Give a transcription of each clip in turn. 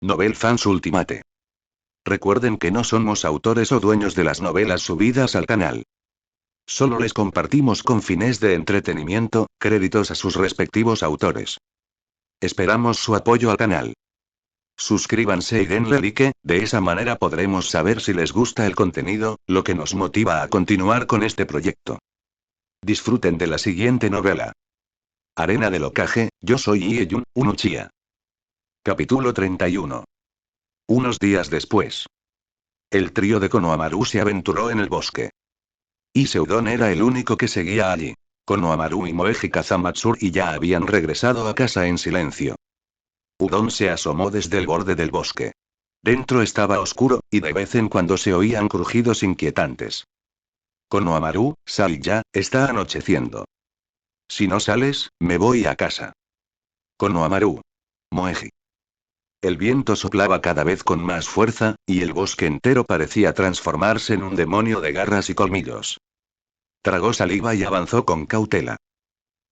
Novel Fans Ultimate. Recuerden que no somos autores o dueños de las novelas subidas al canal. Solo les compartimos con fines de entretenimiento, créditos a sus respectivos autores. Esperamos su apoyo al canal. Suscríbanse y denle like, de esa manera podremos saber si les gusta el contenido, lo que nos motiva a continuar con este proyecto. Disfruten de la siguiente novela. Arena del Hokage, yo soy Ieyun, un Uchiha. Capítulo 31. Unos días después. El trío de Konohamaru se aventuró en el bosque. Ise Udon era el único que seguía allí. Konohamaru y Moeji Kazamatsuri ya habían regresado a casa en silencio. Udon se asomó desde el borde del bosque. Dentro estaba oscuro, y de vez en cuando se oían crujidos inquietantes. Konohamaru, sal ya, está anocheciendo. Si no sales, me voy a casa. Konohamaru. Moeji. El viento soplaba cada vez con más fuerza, y el bosque entero parecía transformarse en un demonio de garras y colmillos. Tragó saliva y avanzó con cautela.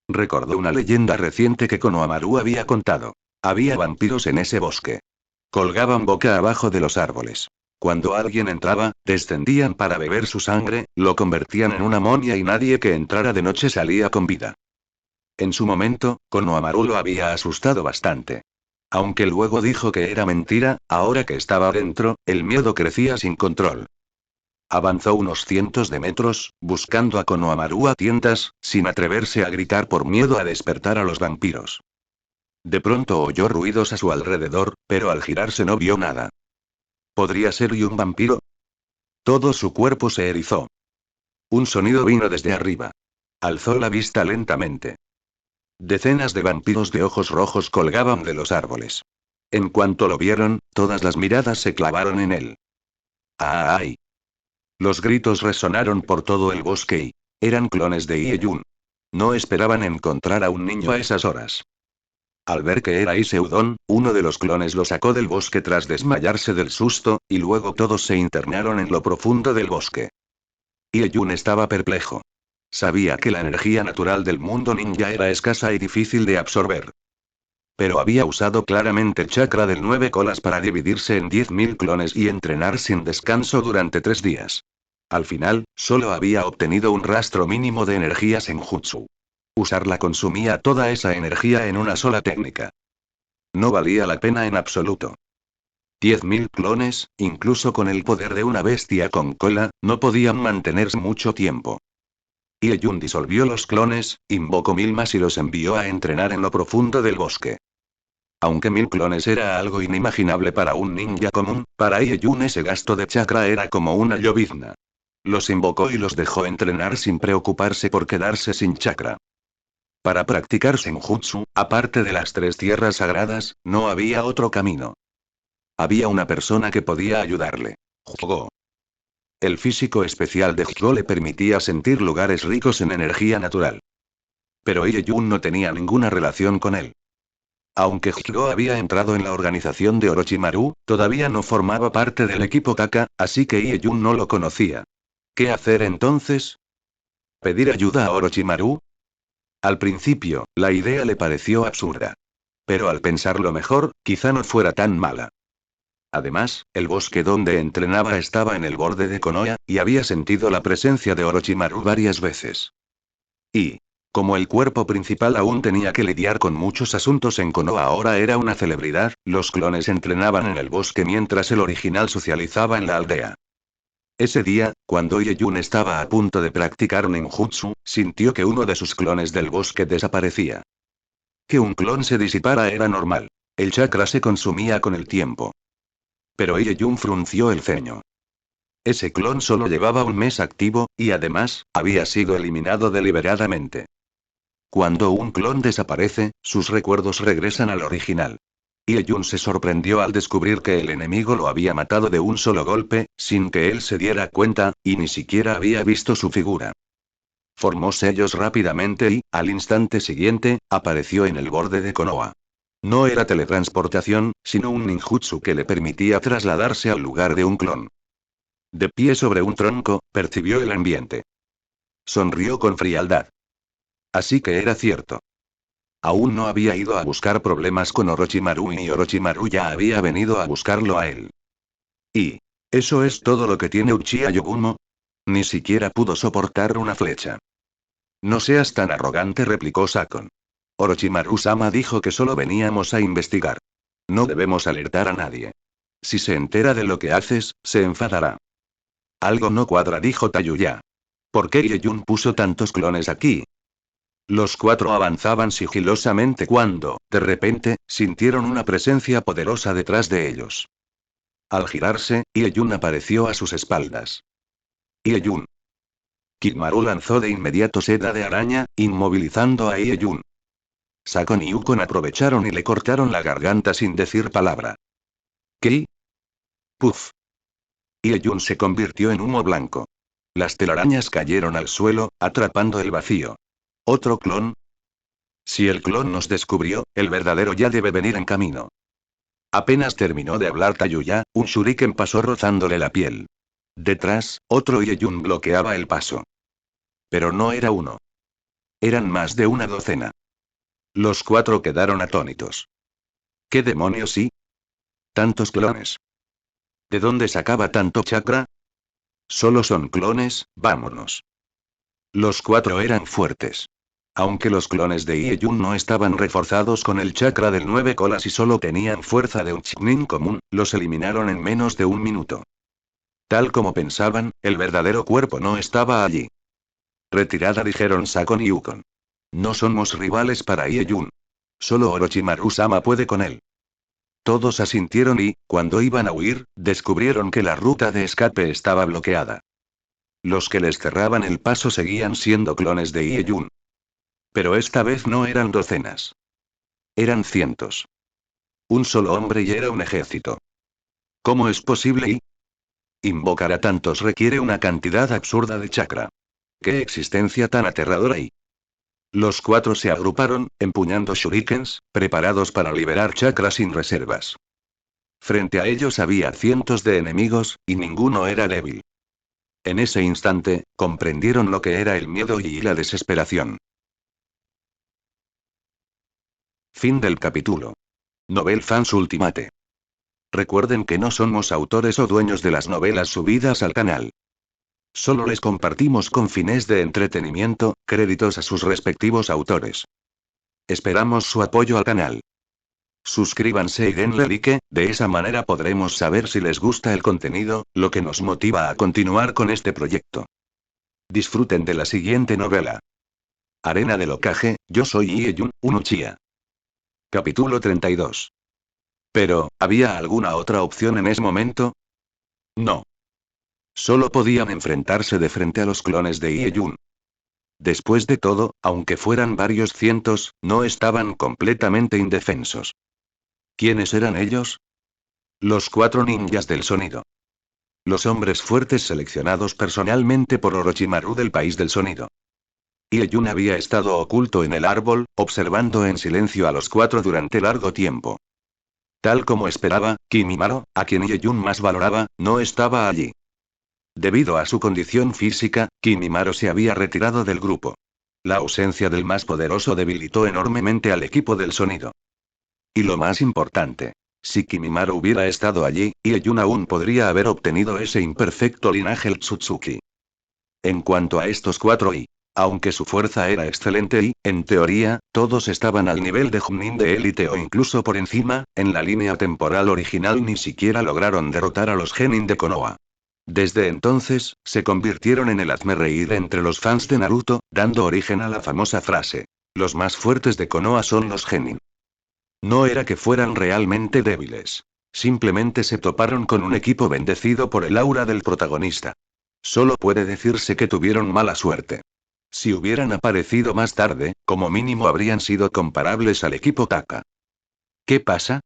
Recordó una leyenda reciente que Konohamaru había contado. Había vampiros en ese bosque. Colgaban boca abajo de los árboles. Cuando alguien entraba, descendían para beber su sangre, lo convertían en una momia y nadie que entrara de noche salía con vida. En su momento, Konohamaru lo había asustado bastante. Aunque luego dijo que era mentira, ahora que estaba dentro, el miedo crecía sin control. Avanzó unos cientos de metros, buscando a Konohamaru a tientas, sin atreverse a gritar por miedo a despertar a los vampiros. De pronto oyó ruidos a su alrededor, pero al girarse no vio nada. ¿Podría ser y un vampiro? Todo su cuerpo se erizó. Un sonido vino desde arriba. Alzó la vista lentamente. Decenas de vampiros de ojos rojos colgaban de los árboles. En cuanto lo vieron, todas las miradas se clavaron en él. ¡Ay! Los gritos resonaron por todo el bosque y eran clones de Ieyun. No esperaban encontrar a un niño a esas horas. Al ver que era Ise Udon, uno de los clones lo sacó del bosque tras desmayarse del susto, y luego todos se internaron en lo profundo del bosque. Ieyun estaba perplejo. Sabía que la energía natural del mundo ninja era escasa y difícil de absorber. Pero había usado claramente el chakra del 9 colas para dividirse en 10.000 clones y entrenar sin descanso durante 3 días. Al final, solo había obtenido un rastro mínimo de energía senjutsu. Usarla consumía toda esa energía en una sola técnica. No valía la pena en absoluto. 10.000 clones, incluso con el poder de una bestia con cola, no podían mantenerse mucho tiempo. Ieyun disolvió los clones, invocó 1000 más y los envió a entrenar en lo profundo del bosque. Aunque 1000 clones era algo inimaginable para un ninja común, para Ieyun ese gasto de chakra era como una llovizna. Los invocó y los dejó entrenar sin preocuparse por quedarse sin chakra. Para practicar senjutsu, aparte de las 3 tierras sagradas, no había otro camino. Había una persona que podía ayudarle. Jugó. El físico especial de Hyugo le permitía sentir lugares ricos en energía natural. Pero Ieyun no tenía ninguna relación con él. Aunque Hyugo había entrado en la organización de Orochimaru, todavía no formaba parte del equipo Kaka, así que Ieyun no lo conocía. ¿Qué hacer entonces? ¿Pedir ayuda a Orochimaru? Al principio, la idea le pareció absurda. Pero al pensarlo mejor, quizá no fuera tan mala. Además, el bosque donde entrenaba estaba en el borde de Konoha, y había sentido la presencia de Orochimaru varias veces. Y, como el cuerpo principal aún tenía que lidiar con muchos asuntos en Konoha, ahora era una celebridad, los clones entrenaban en el bosque mientras el original socializaba en la aldea. Ese día, cuando Ieyun estaba a punto de practicar ninjutsu, sintió que uno de sus clones del bosque desaparecía. Que un clon se disipara era normal. El chakra se consumía con el tiempo. Pero Ieyun frunció el ceño. Ese clon solo llevaba un mes activo, y además, había sido eliminado deliberadamente. Cuando un clon desaparece, sus recuerdos regresan al original. Ieyun se sorprendió al descubrir que el enemigo lo había matado de un solo golpe, sin que él se diera cuenta, y ni siquiera había visto su figura. Formó sellos rápidamente y, al instante siguiente, apareció en el borde de Konoha. No era teletransportación, sino un ninjutsu que le permitía trasladarse al lugar de un clon. De pie sobre un tronco, percibió el ambiente. Sonrió con frialdad. Así que era cierto. Aún no había ido a buscar problemas con Orochimaru y Orochimaru ya había venido a buscarlo a él. ¿Y eso es todo lo que tiene Uchiha Yogumo? Ni siquiera pudo soportar una flecha. No seas tan arrogante, replicó Sakon. Orochimaru-sama dijo que solo veníamos a investigar. No debemos alertar a nadie. Si se entera de lo que haces, se enfadará. Algo no cuadra, dijo Tayuya. ¿Por qué Yeyun puso tantos clones aquí? Los cuatro avanzaban sigilosamente cuando, de repente, sintieron una presencia poderosa detrás de ellos. Al girarse, Yeyun apareció a sus espaldas. Yeyun. Kimaru lanzó de inmediato seda de araña, inmovilizando a Yeyun. Sakon y Ukon aprovecharon y le cortaron la garganta sin decir palabra. ¿Qué? Puff. Yeyun se convirtió en humo blanco. Las telarañas cayeron al suelo, atrapando el vacío. ¿Otro clon? Si el clon nos descubrió, el verdadero ya debe venir en camino. Apenas terminó de hablar Tayuya, un shuriken pasó rozándole la piel. Detrás, otro Yeyun bloqueaba el paso. Pero no era uno. Eran más de una docena. Los cuatro quedaron atónitos. ¿Qué demonios sí? Tantos clones. ¿De dónde sacaba tanto chakra? Solo son clones, vámonos. Los cuatro eran fuertes. Aunque los clones de Yeyun no estaban reforzados con el chakra del 9 colas y solo tenían fuerza de un Chunin común, los eliminaron en menos de un minuto. Tal como pensaban, el verdadero cuerpo no estaba allí. Retirada, dijeron Sakon y Ukon. No somos rivales para Yeyun. Solo Orochimaru-sama puede con él. Todos asintieron y, cuando iban a huir, descubrieron que la ruta de escape estaba bloqueada. Los que les cerraban el paso seguían siendo clones de Yeyun. Pero esta vez no eran docenas. Eran cientos. Un solo hombre y era un ejército. ¿Cómo es posible y? Invocar a tantos requiere una cantidad absurda de chakra. ¡Qué existencia tan aterradora! Y los cuatro se agruparon, empuñando shurikens, preparados para liberar chakra sin reservas. Frente a ellos había cientos de enemigos, y ninguno era débil. En ese instante, comprendieron lo que era el miedo y la desesperación. Fin del capítulo. Novel Fans Ultimate. Recuerden que no somos autores o dueños de las novelas subidas al canal. Solo les compartimos con fines de entretenimiento, créditos a sus respectivos autores. Esperamos su apoyo al canal. Suscríbanse y denle like, de esa manera podremos saber si les gusta el contenido, lo que nos motiva a continuar con este proyecto. Disfruten de la siguiente novela. Arena del Hokage, yo soy Yeyun, un Uchiha. Capítulo 32. Pero, ¿había alguna otra opción en ese momento? No. Solo podían enfrentarse de frente a los clones de Yeyun. Después de todo, aunque fueran varios cientos, no estaban completamente indefensos. ¿Quiénes eran ellos? Los 4 ninjas del sonido. Los hombres fuertes seleccionados personalmente por Orochimaru del país del sonido. Yeyun había estado oculto en el árbol, observando en silencio a los 4 durante largo tiempo. Tal como esperaba, Kimimaro, a quien Yeyun más valoraba, no estaba allí. Debido a su condición física, Kimimaro se había retirado del grupo. La ausencia del más poderoso debilitó enormemente al equipo del sonido. Y lo más importante, si Kimimaro hubiera estado allí, Yeyun aún podría haber obtenido ese imperfecto linaje el Tsutsuki. En cuanto a estos 4 aunque su fuerza era excelente y, en teoría, todos estaban al nivel de Chunin de élite o incluso por encima, en la línea temporal original ni siquiera lograron derrotar a los Genin de Konoha. Desde entonces, se convirtieron en el hazmerreír entre los fans de Naruto, dando origen a la famosa frase: los más fuertes de Konoha son los Genin. No era que fueran realmente débiles. Simplemente se toparon con un equipo bendecido por el aura del protagonista. Solo puede decirse que tuvieron mala suerte. Si hubieran aparecido más tarde, como mínimo habrían sido comparables al equipo Taka. ¿Qué pasa?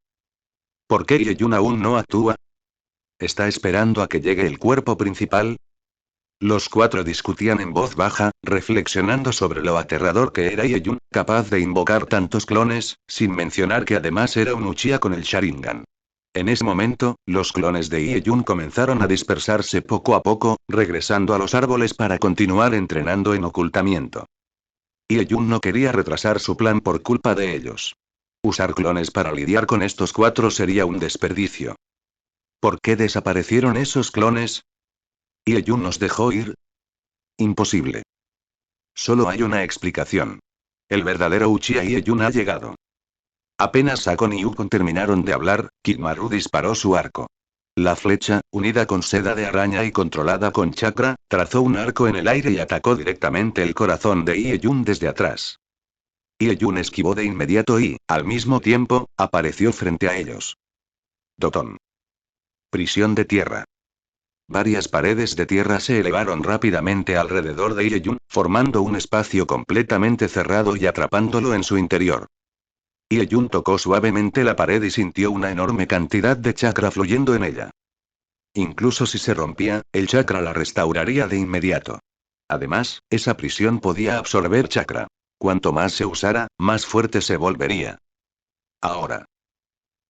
¿Por qué Yeyun aún no actúa? ¿Está esperando a que llegue el cuerpo principal? Los 4 discutían en voz baja, reflexionando sobre lo aterrador que era Yeyun, capaz de invocar tantos clones, sin mencionar que además era un Uchiha con el Sharingan. En ese momento, los clones de Yeyun comenzaron a dispersarse poco a poco, regresando a los árboles para continuar entrenando en ocultamiento. Yun no quería retrasar su plan por culpa de ellos. Usar clones para lidiar con estos cuatro sería un desperdicio. ¿Por qué desaparecieron esos clones? ¿Yun nos dejó ir? Imposible. Solo hay una explicación. El verdadero Uchiha Yun ha llegado. Apenas Sakon y Yukon terminaron de hablar, Kimaru disparó su arco. La flecha, unida con seda de araña y controlada con chakra, trazó un arco en el aire y atacó directamente el corazón de Yun desde atrás. Yun esquivó de inmediato y, al mismo tiempo, apareció frente a ellos. Dotón. Prisión de tierra. Varias paredes de tierra se elevaron rápidamente alrededor de Yun, formando un espacio completamente cerrado y atrapándolo en su interior. Yun tocó suavemente la pared y sintió una enorme cantidad de chakra fluyendo en ella. Incluso si se rompía, el chakra la restauraría de inmediato. Además, esa prisión podía absorber chakra. Cuanto más se usara, más fuerte se volvería. Ahora.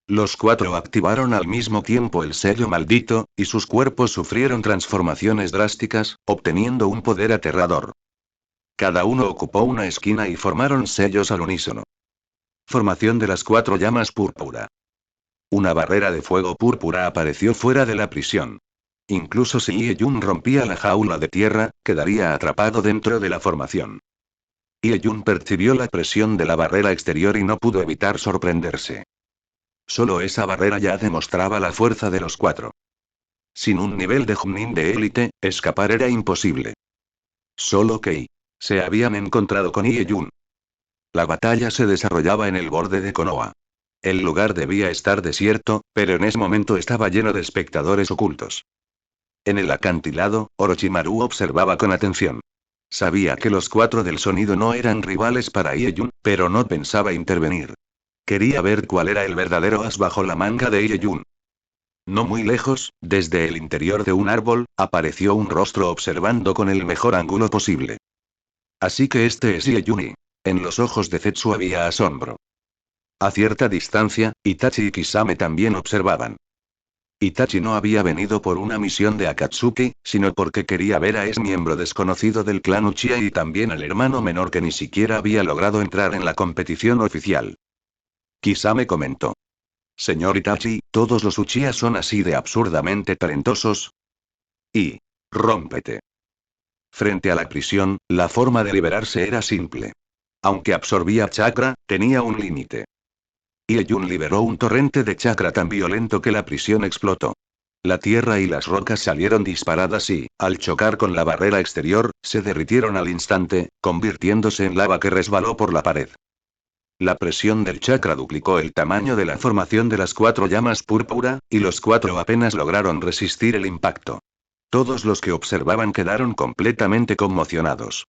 Los cuatro activaron al mismo tiempo el sello maldito, y sus cuerpos sufrieron transformaciones drásticas, obteniendo un poder aterrador. Cada uno ocupó una esquina y formaron sellos al unísono. Formación de las cuatro llamas púrpura. Una barrera de fuego púrpura apareció fuera de la prisión. Incluso si Yun rompía la jaula de tierra, quedaría atrapado dentro de la formación. Yun percibió la presión de la barrera exterior y no pudo evitar sorprenderse. Solo esa barrera ya demostraba la fuerza de los cuatro. Sin un nivel de Chunin de élite, escapar era imposible. Solo que se habían encontrado con Yun. La batalla se desarrollaba en el borde de Konoha. El lugar debía estar desierto, pero en ese momento estaba lleno de espectadores ocultos. En el acantilado, Orochimaru observaba con atención. Sabía que los cuatro del sonido no eran rivales para Yun, pero no pensaba intervenir. Quería ver cuál era el verdadero as bajo la manga de Yun. No muy lejos, desde el interior de un árbol, apareció un rostro observando con el mejor ángulo posible. Así que este es Yun. En los ojos de Zetsu había asombro. A cierta distancia, Itachi y Kisame también observaban. Itachi no había venido por una misión de Akatsuki, sino porque quería ver a ese miembro desconocido del clan Uchiha y también al hermano menor que ni siquiera había logrado entrar en la competición oficial. Kisame comentó. Señor Itachi, ¿todos los Uchiha son así de absurdamente talentosos? Y rómpete. Frente a la prisión, la forma de liberarse era simple. Aunque absorbía chakra, tenía un límite. Yun liberó un torrente de chakra tan violento que la prisión explotó. La tierra y las rocas salieron disparadas y, al chocar con la barrera exterior, se derritieron al instante, convirtiéndose en lava que resbaló por la pared. La presión del chakra duplicó el tamaño de la formación de las cuatro llamas púrpura, y los cuatro apenas lograron resistir el impacto. Todos los que observaban quedaron completamente conmocionados.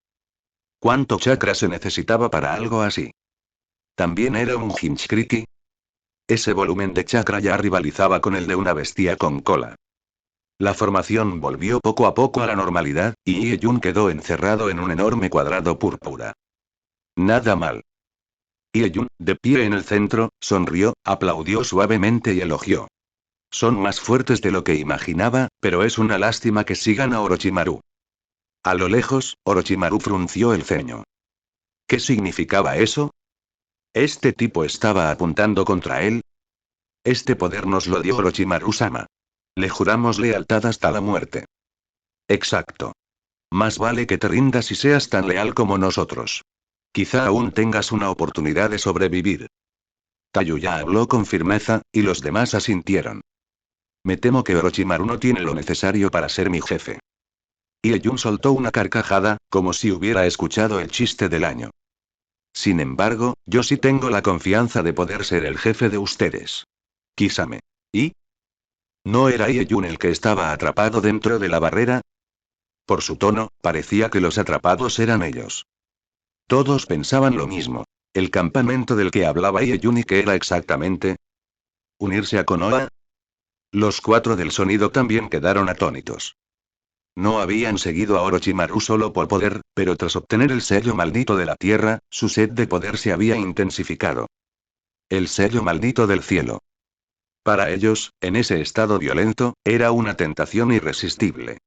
¿Cuánto chakra se necesitaba para algo así? ¿También era un Jinchuriki? Ese volumen de chakra ya rivalizaba con el de una bestia con cola. La formación volvió poco a poco a la normalidad, y Yun quedó encerrado en un enorme cuadrado púrpura. Nada mal. Yun, de pie en el centro, sonrió, aplaudió suavemente y elogió. Son más fuertes de lo que imaginaba, pero es una lástima que sigan a Orochimaru. A lo lejos, Orochimaru frunció el ceño. ¿Qué significaba eso? ¿Este tipo estaba apuntando contra él? Este poder nos lo dio Orochimaru-sama. Le juramos lealtad hasta la muerte. Exacto. Más vale que te rindas y seas tan leal como nosotros. Quizá aún tengas una oportunidad de sobrevivir. Tayuya habló con firmeza, y los demás asintieron. Me temo que Orochimaru no tiene lo necesario para ser mi jefe. Yun soltó una carcajada, como si hubiera escuchado el chiste del año. Sin embargo, yo sí tengo la confianza de poder ser el jefe de ustedes. Kisame. ¿Y? ¿No era Yun el que estaba atrapado dentro de la barrera? Por su tono, parecía que los atrapados eran ellos. Todos pensaban lo mismo. El campamento del que hablaba Yun y que era exactamente. ¿Unirse a Konoha? Los cuatro del sonido también quedaron atónitos. No habían seguido a Orochimaru solo por poder, pero tras obtener el sello maldito de la tierra, su sed de poder se había intensificado. El sello maldito del cielo. Para ellos, en ese estado violento, era una tentación irresistible.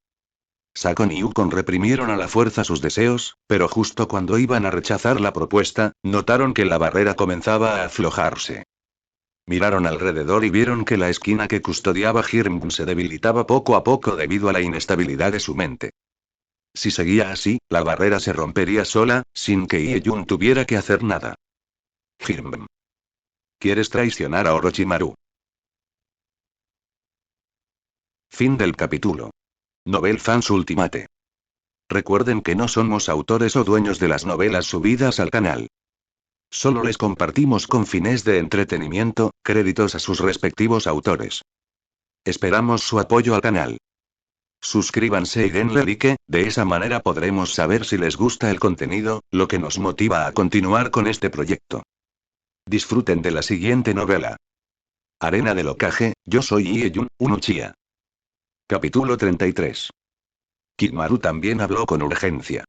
Sakon y Yukon reprimieron a la fuerza sus deseos, pero justo cuando iban a rechazar la propuesta, notaron que la barrera comenzaba a aflojarse. Miraron alrededor y vieron que la esquina que custodiaba Hirm se debilitaba poco a poco debido a la inestabilidad de su mente. Si seguía así, la barrera se rompería sola, sin que Ie-jun tuviera que hacer nada. Hirm. ¿Quieres traicionar a Orochimaru? Fin del capítulo. Novel Fans Ultimate. Recuerden que no somos autores o dueños de las novelas subidas al canal. Solo les compartimos con fines de entretenimiento, créditos a sus respectivos autores. Esperamos su apoyo al canal. Suscríbanse y denle like, de esa manera podremos saber si les gusta el contenido, lo que nos motiva a continuar con este proyecto. Disfruten de la siguiente novela. Arena del Hokage, yo soy Ie-jun, un Uchiha. Capítulo 33. Kimaru también habló con urgencia.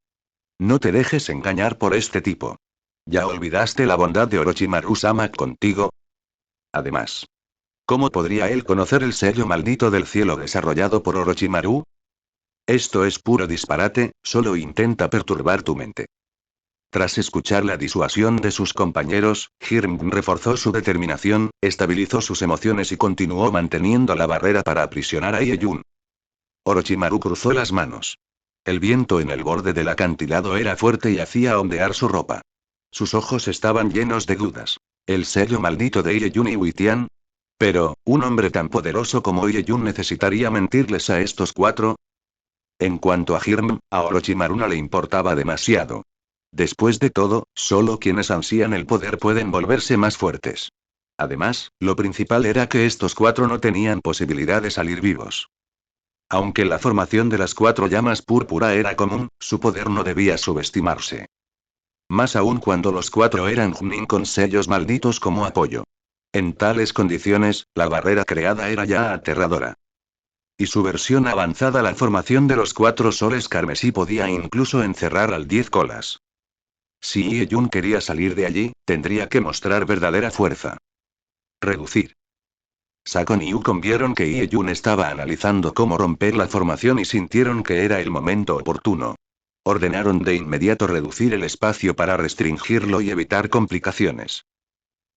No te dejes engañar por este tipo. ¿Ya olvidaste la bondad de Orochimaru-sama contigo? Además, ¿cómo podría él conocer el sello maldito del cielo desarrollado por Orochimaru? Esto es puro disparate, solo intenta perturbar tu mente. Tras escuchar la disuasión de sus compañeros, Hirm reforzó su determinación, estabilizó sus emociones y continuó manteniendo la barrera para aprisionar a Ie-jun. Orochimaru cruzó las manos. El viento en el borde del acantilado era fuerte y hacía ondear su ropa. Sus ojos estaban llenos de dudas. ¿El sello maldito de Ie-jun y Witian? Pero, ¿un hombre tan poderoso como Ie-jun necesitaría mentirles a estos cuatro? En cuanto a Hirm, a Orochimaru no le importaba demasiado. Después de todo, solo quienes ansían el poder pueden volverse más fuertes. Además, lo principal era que estos cuatro no tenían posibilidad de salir vivos. Aunque la formación de las cuatro llamas púrpura era común, su poder no debía subestimarse. Más aún cuando los cuatro eran Chunin con sellos malditos como apoyo. En tales condiciones, la barrera creada era ya aterradora. Y su versión avanzada, la formación de los cuatro soles carmesí, podía incluso encerrar al 10 colas. Si Ie-jun quería salir de allí, tendría que mostrar verdadera fuerza. Reducir. Sakon y Yukon vieron que Ie-jun estaba analizando cómo romper la formación y sintieron que era el momento oportuno. Ordenaron de inmediato reducir el espacio para restringirlo y evitar complicaciones.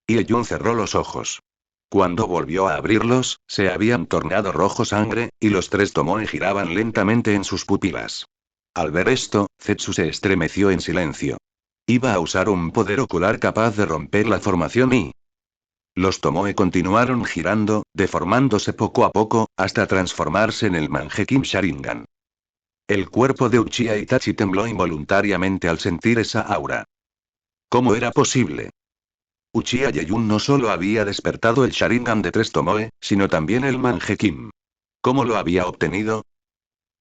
Ie-jun cerró los ojos. Cuando volvió a abrirlos, se habían tornado rojo sangre, y los tres tomoe giraban lentamente en sus pupilas. Al ver esto, Zetsu se estremeció en silencio. Iba a usar un poder ocular capaz de romper la formación y... Los tomoe continuaron girando, deformándose poco a poco, hasta transformarse en el Mangekyou Sharingan. El cuerpo de Uchiha Itachi tembló involuntariamente al sentir esa aura. ¿Cómo era posible? Uchiha Yeyun no solo había despertado el Sharingan de tres tomoe, sino también el Mangekyou. ¿Cómo lo había obtenido?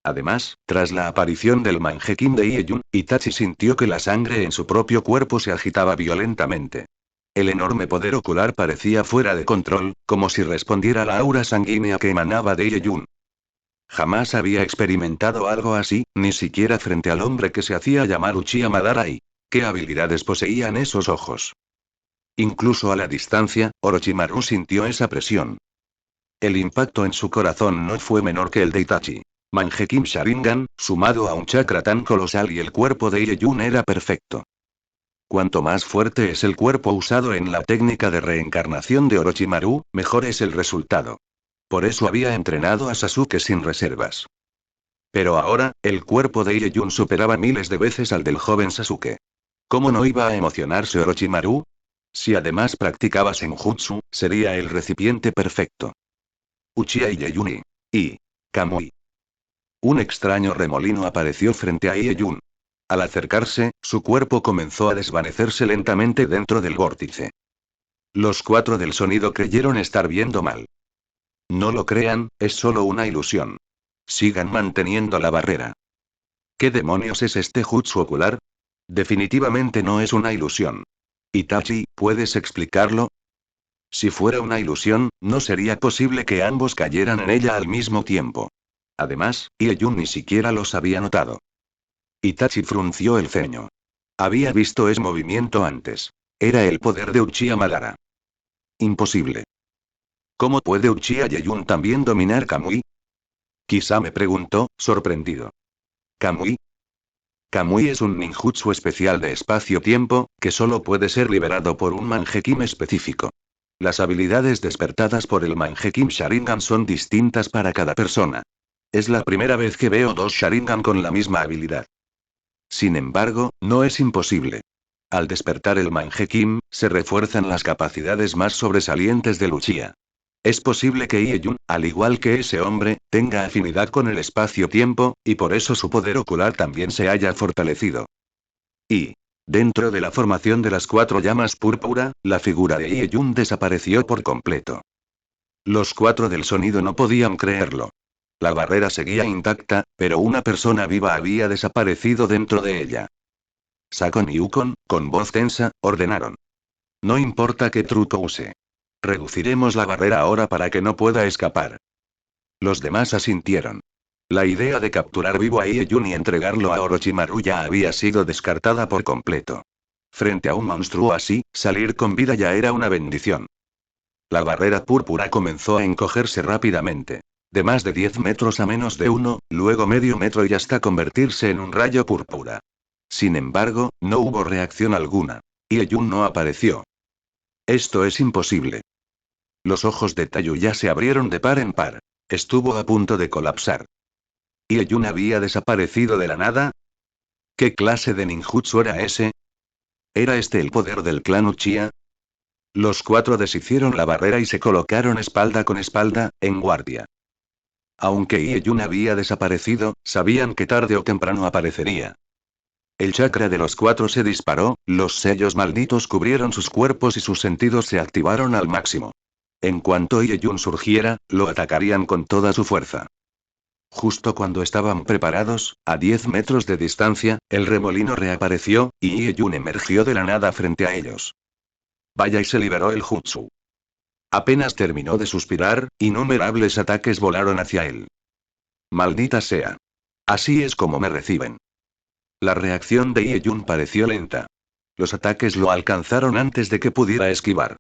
Además, tras la aparición del Mangekyou de Ie-jun, Itachi sintió que la sangre en su propio cuerpo se agitaba violentamente. El enorme poder ocular parecía fuera de control, como si respondiera a la aura sanguínea que emanaba de Ie-jun. Jamás había experimentado algo así, ni siquiera frente al hombre que se hacía llamar Uchiha Madara y... ¿Qué habilidades poseían esos ojos? Incluso a la distancia, Orochimaru sintió esa presión. El impacto en su corazón no fue menor que el de Itachi. Mangekyou Sharingan, sumado a un chakra tan colosal, y el cuerpo de Ie-jun era perfecto. Cuanto más fuerte es el cuerpo usado en la técnica de reencarnación de Orochimaru, mejor es el resultado. Por eso había entrenado a Sasuke sin reservas. Pero ahora, el cuerpo de Ie-jun superaba miles de veces al del joven Sasuke. ¿Cómo no iba a emocionarse Orochimaru? Si además practicaba Senjutsu, sería el recipiente perfecto. Uchiha Ie-jun y Kamui. Un extraño remolino apareció frente a Ie-jun. Al acercarse, su cuerpo comenzó a desvanecerse lentamente dentro del vórtice. Los cuatro del sonido creyeron estar viendo mal. No lo crean, es solo una ilusión. Sigan manteniendo la barrera. ¿Qué demonios es este jutsu ocular? Definitivamente no es una ilusión. Itachi, ¿puedes explicarlo? Si fuera una ilusión, no sería posible que ambos cayeran en ella al mismo tiempo. Además, Ie-jun ni siquiera los había notado. Itachi frunció el ceño. Había visto ese movimiento antes. Era el poder de Uchiha Madara. Imposible. ¿Cómo puede Uchiha Yeyun también dominar Kamui? Quizá me preguntó, sorprendido. Kamui. Kamui es un ninjutsu especial de espacio-tiempo, que solo puede ser liberado por un Mangekyou específico. Las habilidades despertadas por el Mangekyou Sharingan son distintas para cada persona. Es la primera vez que veo dos Sharingan con la misma habilidad. Sin embargo, no es imposible. Al despertar el Mangekyou, se refuerzan las capacidades más sobresalientes de Uchiha. Es posible que Ie-jun, al igual que ese hombre, tenga afinidad con el espacio-tiempo, y por eso su poder ocular también se haya fortalecido. Y, dentro de la formación de las cuatro llamas púrpura, la figura de Ie-jun desapareció por completo. Los cuatro del sonido no podían creerlo. La barrera seguía intacta, pero una persona viva había desaparecido dentro de ella. Sakon y Yukon, con voz tensa, ordenaron. No importa qué truco use. Reduciremos la barrera ahora para que no pueda escapar. Los demás asintieron. La idea de capturar vivo a Ie-jun y entregarlo a Orochimaru ya había sido descartada por completo. Frente a un monstruo así, salir con vida ya era una bendición. La barrera púrpura comenzó a encogerse rápidamente. De más de 10 metros a menos de 1, luego medio metro y hasta convertirse en un rayo púrpura. Sin embargo, no hubo reacción alguna. Ie-jun no apareció. Esto es imposible. Los ojos de Tayuya se abrieron de par en par. Estuvo a punto de colapsar. ¿Ie-jun había desaparecido de la nada? ¿Qué clase de ninjutsu era ese? ¿Era este el poder del clan Uchiha? Los cuatro deshicieron la barrera y se colocaron espalda con espalda, en guardia. Aunque Ie-jun había desaparecido, sabían que tarde o temprano aparecería. El chakra de los cuatro se disparó, los sellos malditos cubrieron sus cuerpos y sus sentidos se activaron al máximo. En cuanto Ie-jun surgiera, lo atacarían con toda su fuerza. Justo cuando estaban preparados, a 10 metros de distancia, el remolino reapareció, y Ie-jun emergió de la nada frente a ellos. Vaya y se liberó el jutsu. Apenas terminó de suspirar, innumerables ataques volaron hacia él. Maldita sea. Así es como me reciben. La reacción de Ie-jun pareció lenta. Los ataques lo alcanzaron antes de que pudiera esquivar.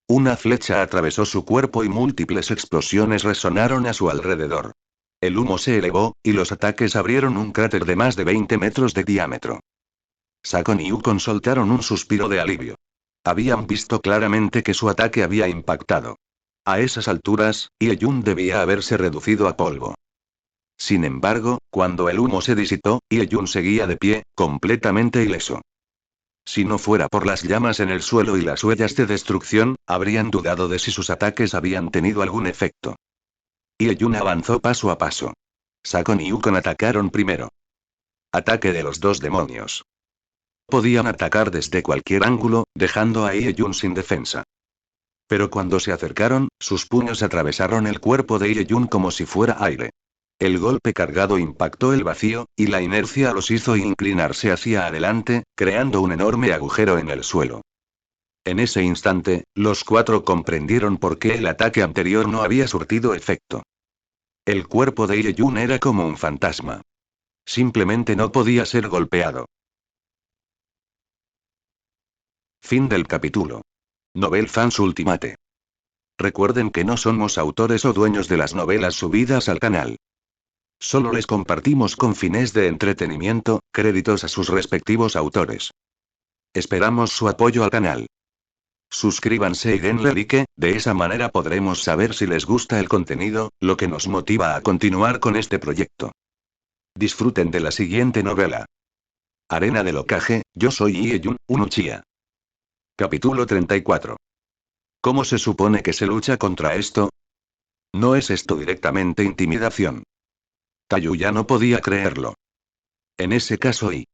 Una flecha atravesó su cuerpo y múltiples explosiones resonaron a su alrededor. El humo se elevó, y los ataques abrieron un cráter de más de 20 metros de diámetro. Sakon y Yukon soltaron un suspiro de alivio. Habían visto claramente que su ataque había impactado. A esas alturas, Ie-jun debía haberse reducido a polvo. Sin embargo, cuando el humo se disipó, Ie-jun seguía de pie, completamente ileso. Si no fuera por las llamas en el suelo y las huellas de destrucción, habrían dudado de si sus ataques habían tenido algún efecto. Ie-jun avanzó paso a paso. Sakon y Yukon atacaron primero. Ataque de los dos demonios. Podían atacar desde cualquier ángulo, dejando a Ie-jun sin defensa. Pero cuando se acercaron, sus puños atravesaron el cuerpo de Ie-jun como si fuera aire. El golpe cargado impactó el vacío, y la inercia los hizo inclinarse hacia adelante, creando un enorme agujero en el suelo. En ese instante, los cuatro comprendieron por qué el ataque anterior no había surtido efecto. El cuerpo de Ie-jun era como un fantasma. Simplemente no podía ser golpeado. Fin del capítulo. Novel Fans Ultimate. Recuerden que no somos autores o dueños de las novelas subidas al canal. Solo les compartimos con fines de entretenimiento, créditos a sus respectivos autores. Esperamos su apoyo al canal. Suscríbanse y denle like, de esa manera podremos saber si les gusta el contenido, lo que nos motiva a continuar con este proyecto. Disfruten de la siguiente novela. Arena del Hokage, yo soy Ie-jun, un Uchiha. Capítulo 34. ¿Cómo se supone que se lucha contra esto? ¿No es esto directamente intimidación? Tayuya no podía creerlo. En ese caso y...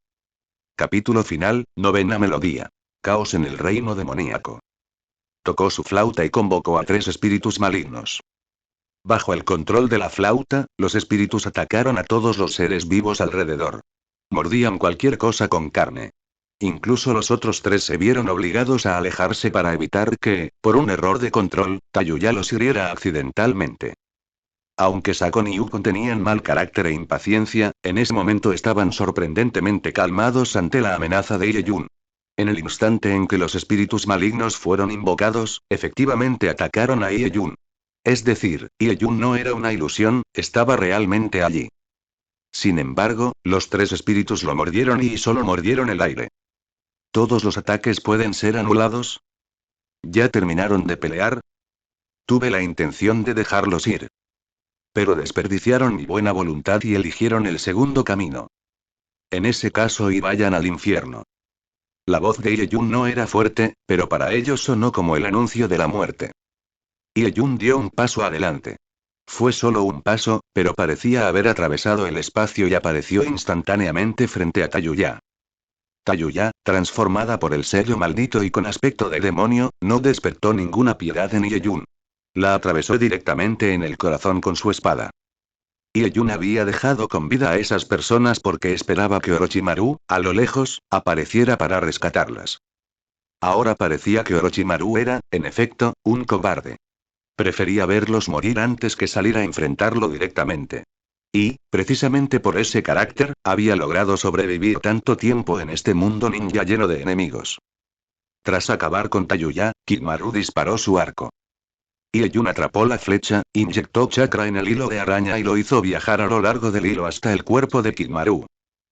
Capítulo final, novena melodía. Caos en el reino demoníaco. Tocó su flauta y convocó a 3 espíritus malignos. Bajo el control de la flauta, los espíritus atacaron a todos los seres vivos alrededor. Mordían cualquier cosa con carne. Incluso los otros 3 se vieron obligados a alejarse para evitar que, por un error de control, Tayuya los hiriera accidentalmente. Aunque Sakon y Yukon tenían mal carácter e impaciencia, en ese momento estaban sorprendentemente calmados ante la amenaza de Ie-jun. En el instante en que los espíritus malignos fueron invocados, efectivamente atacaron a Ie-jun. Es decir, Ie-jun no era una ilusión, estaba realmente allí. Sin embargo, los tres espíritus lo mordieron y solo mordieron el aire. ¿Todos los ataques pueden ser anulados? ¿Ya terminaron de pelear? Tuve la intención de dejarlos ir. Pero desperdiciaron mi buena voluntad y eligieron el segundo camino. En ese caso y vayan al infierno. La voz de Yeyun no era fuerte, pero para ellos sonó como el anuncio de la muerte. Yeyun dio un paso adelante. Fue solo un paso, pero parecía haber atravesado el espacio y apareció instantáneamente frente a Tayuya. Tayuya, transformada por el sello maldito y con aspecto de demonio, no despertó ninguna piedad en Yeyun. La atravesó directamente en el corazón con su espada. Yeyun había dejado con vida a esas personas porque esperaba que Orochimaru, a lo lejos, apareciera para rescatarlas. Ahora parecía que Orochimaru era, en efecto, un cobarde. Prefería verlos morir antes que salir a enfrentarlo directamente. Y, precisamente por ese carácter, había logrado sobrevivir tanto tiempo en este mundo ninja lleno de enemigos. Tras acabar con Tayuya, Kimaru disparó su arco. Yeyun atrapó la flecha, inyectó chakra en el hilo de araña y lo hizo viajar a lo largo del hilo hasta el cuerpo de Kimaru.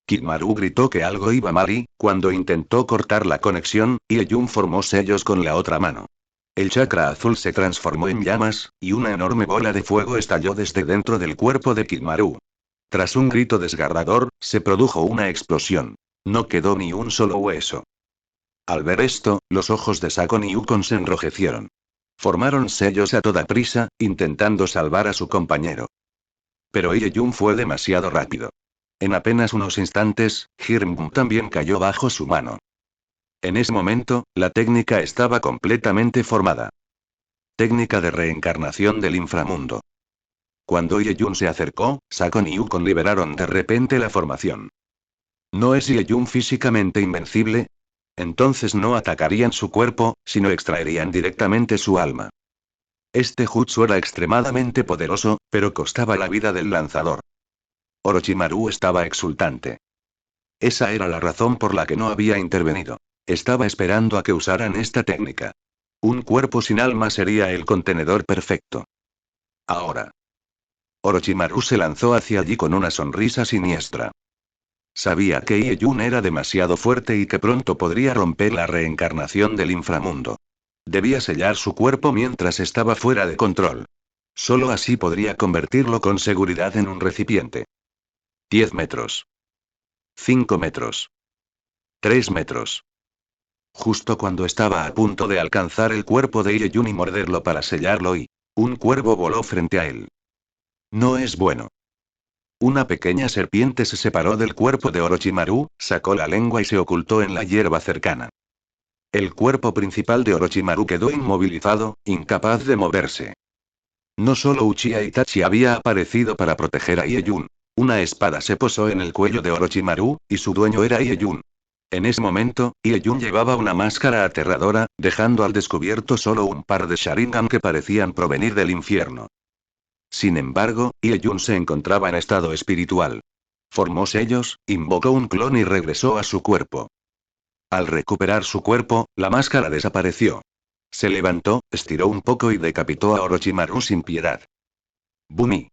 Kimaru gritó que algo iba mal y, cuando intentó cortar la conexión, Yeyun formó sellos con la otra mano. El chakra azul se transformó en llamas, y una enorme bola de fuego estalló desde dentro del cuerpo de Kimaru. Tras un grito desgarrador, se produjo una explosión. No quedó ni un solo hueso. Al ver esto, los ojos de Sakon y Ukon se enrojecieron. Formaron sellos a toda prisa, intentando salvar a su compañero. Pero Yeyun fue demasiado rápido. En apenas unos instantes, Hirm también cayó bajo su mano. En ese momento, la técnica estaba completamente formada. Técnica de reencarnación del inframundo. Cuando Yeyun se acercó, Sakon y Ukon liberaron de repente la formación. ¿No es Yeyun físicamente invencible? Entonces no atacarían su cuerpo, sino extraerían directamente su alma. Este jutsu era extremadamente poderoso, pero costaba la vida del lanzador. Orochimaru estaba exultante. Esa era la razón por la que no había intervenido. Estaba esperando a que usaran esta técnica. Un cuerpo sin alma sería el contenedor perfecto. Ahora. Orochimaru se lanzó hacia allí con una sonrisa siniestra. Sabía que Yeyun era demasiado fuerte y que pronto podría romper la reencarnación del inframundo. Debía sellar su cuerpo mientras estaba fuera de control. Solo así podría convertirlo con seguridad en un recipiente. 10 metros. 5 metros. 3 metros. Justo cuando estaba a punto de alcanzar el cuerpo de Yeyun y morderlo para sellarlo un cuervo voló frente a él. No es bueno. Una pequeña serpiente se separó del cuerpo de Orochimaru, sacó la lengua y se ocultó en la hierba cercana. El cuerpo principal de Orochimaru quedó inmovilizado, incapaz de moverse. No solo Uchiha Itachi había aparecido para proteger a Yeyun. Una espada se posó en el cuello de Orochimaru, y su dueño era Yeyun. En ese momento, Yeyun llevaba una máscara aterradora, dejando al descubierto solo un par de Sharingan que parecían provenir del infierno. Sin embargo, Yeyun se encontraba en estado espiritual. Formó sellos, invocó un clon y regresó a su cuerpo. Al recuperar su cuerpo, la máscara desapareció. Se levantó, estiró un poco y decapitó a Orochimaru sin piedad. ¡Bumi!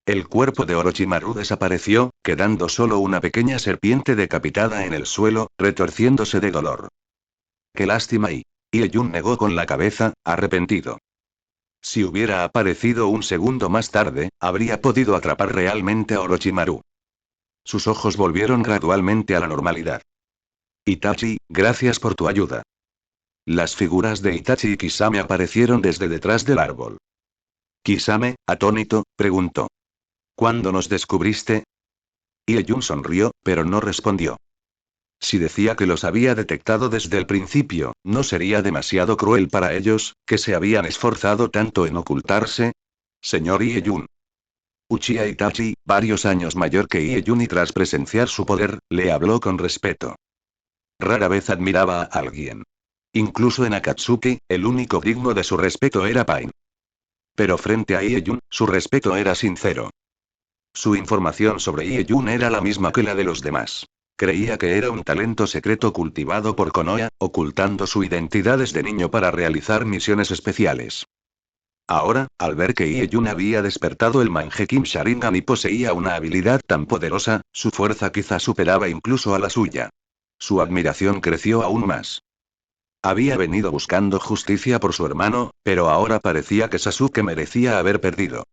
El cuerpo de Orochimaru desapareció, quedando solo una pequeña serpiente decapitada en el suelo, retorciéndose de dolor. ¡Qué lástima! Yeyun negó con la cabeza, arrepentido. Si hubiera aparecido un segundo más tarde, habría podido atrapar realmente a Orochimaru. Sus ojos volvieron gradualmente a la normalidad. Itachi, gracias por tu ayuda. Las figuras de Itachi y Kisame aparecieron desde detrás del árbol. Kisame, atónito, preguntó. ¿Cuándo nos descubriste? Yeyun sonrió, pero no respondió. Si decía que los había detectado desde el principio, ¿no sería demasiado cruel para ellos, que se habían esforzado tanto en ocultarse? Señor Yeyun. Uchiha Itachi, varios años mayor que Yeyun y tras presenciar su poder, le habló con respeto. Rara vez admiraba a alguien. Incluso en Akatsuki, el único digno de su respeto era Pain. Pero frente a Yeyun, su respeto era sincero. Su información sobre Yeyun era la misma que la de los demás. Creía que era un talento secreto cultivado por Konoha, ocultando su identidad desde niño para realizar misiones especiales. Ahora, al ver que Ie-Jun había despertado el Mangekyou Sharingan y poseía una habilidad tan poderosa, su fuerza quizá superaba incluso a la suya. Su admiración creció aún más. Había venido buscando justicia por su hermano, pero ahora parecía que Sasuke merecía haber perdido.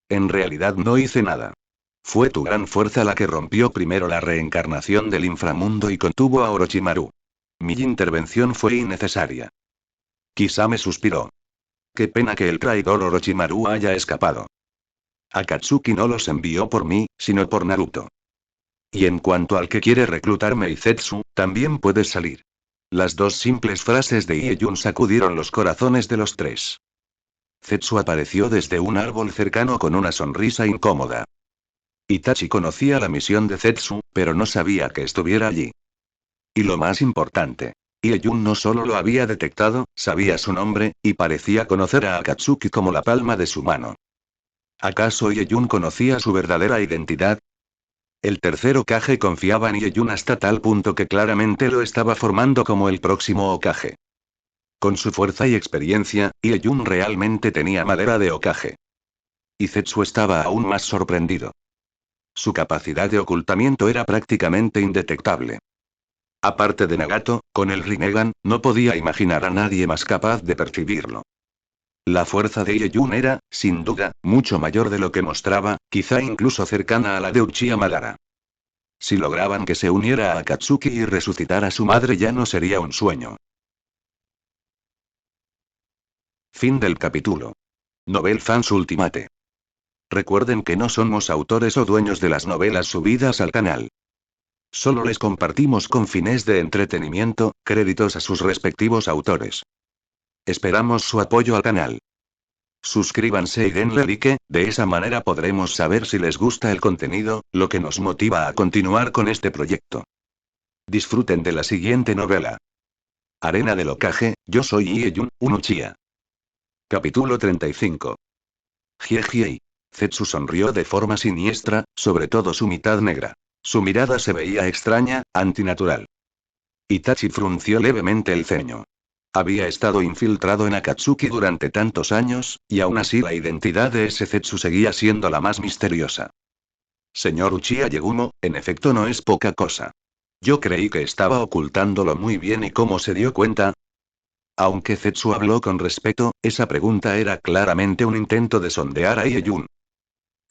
En realidad no hice nada. Fue tu gran fuerza la que rompió primero la reencarnación del inframundo y contuvo a Orochimaru. Mi intervención fue innecesaria. Kisame suspiró. Qué pena que el traidor Orochimaru haya escapado. Akatsuki no los envió por mí, sino por Naruto. Y en cuanto al que quiere reclutarme y Zetsu, también puedes salir. Las dos simples frases de Ie-Jun sacudieron los corazones de los tres. Zetsu apareció desde un árbol cercano con una sonrisa incómoda. Itachi conocía la misión de Zetsu, pero no sabía que estuviera allí. Y lo más importante, Ie-Jun no solo lo había detectado, sabía su nombre, y parecía conocer a Akatsuki como la palma de su mano. ¿Acaso Ie-Jun conocía su verdadera identidad? El tercer Hokage confiaba en Ie-Jun hasta tal punto que claramente lo estaba formando como el próximo Hokage. Con su fuerza y experiencia, Ie-Jun realmente tenía madera de Hokage. Y Zetsu estaba aún más sorprendido. Su capacidad de ocultamiento era prácticamente indetectable. Aparte de Nagato, con el Rinnegan, no podía imaginar a nadie más capaz de percibirlo. La fuerza de Ie-Jun era, sin duda, mucho mayor de lo que mostraba, quizá incluso cercana a la de Uchiha Madara. Si lograban que se uniera a Akatsuki y resucitara a su madre ya no sería un sueño. Fin del capítulo. Novel Fans Ultimate. Recuerden que no somos autores o dueños de las novelas subidas al canal. Solo les compartimos con fines de entretenimiento, créditos a sus respectivos autores. Esperamos su apoyo al canal. Suscríbanse y denle like, de esa manera podremos saber si les gusta el contenido, lo que nos motiva a continuar con este proyecto. Disfruten de la siguiente novela. Arena del Hokage, yo soy Ie-Jun, un Uchiha. Capítulo 35. Jie. Zetsu sonrió de forma siniestra, sobre todo su mitad negra. Su mirada se veía extraña, antinatural. Itachi frunció levemente el ceño. Había estado infiltrado en Akatsuki durante tantos años, y aún así la identidad de ese Zetsu seguía siendo la más misteriosa. Señor Uchiha Yegumo, en efecto no es poca cosa. Yo creí que estaba ocultándolo muy bien y ¿cómo se dio cuenta? Aunque Zetsu habló con respeto, esa pregunta era claramente un intento de sondear a Ie-Jun.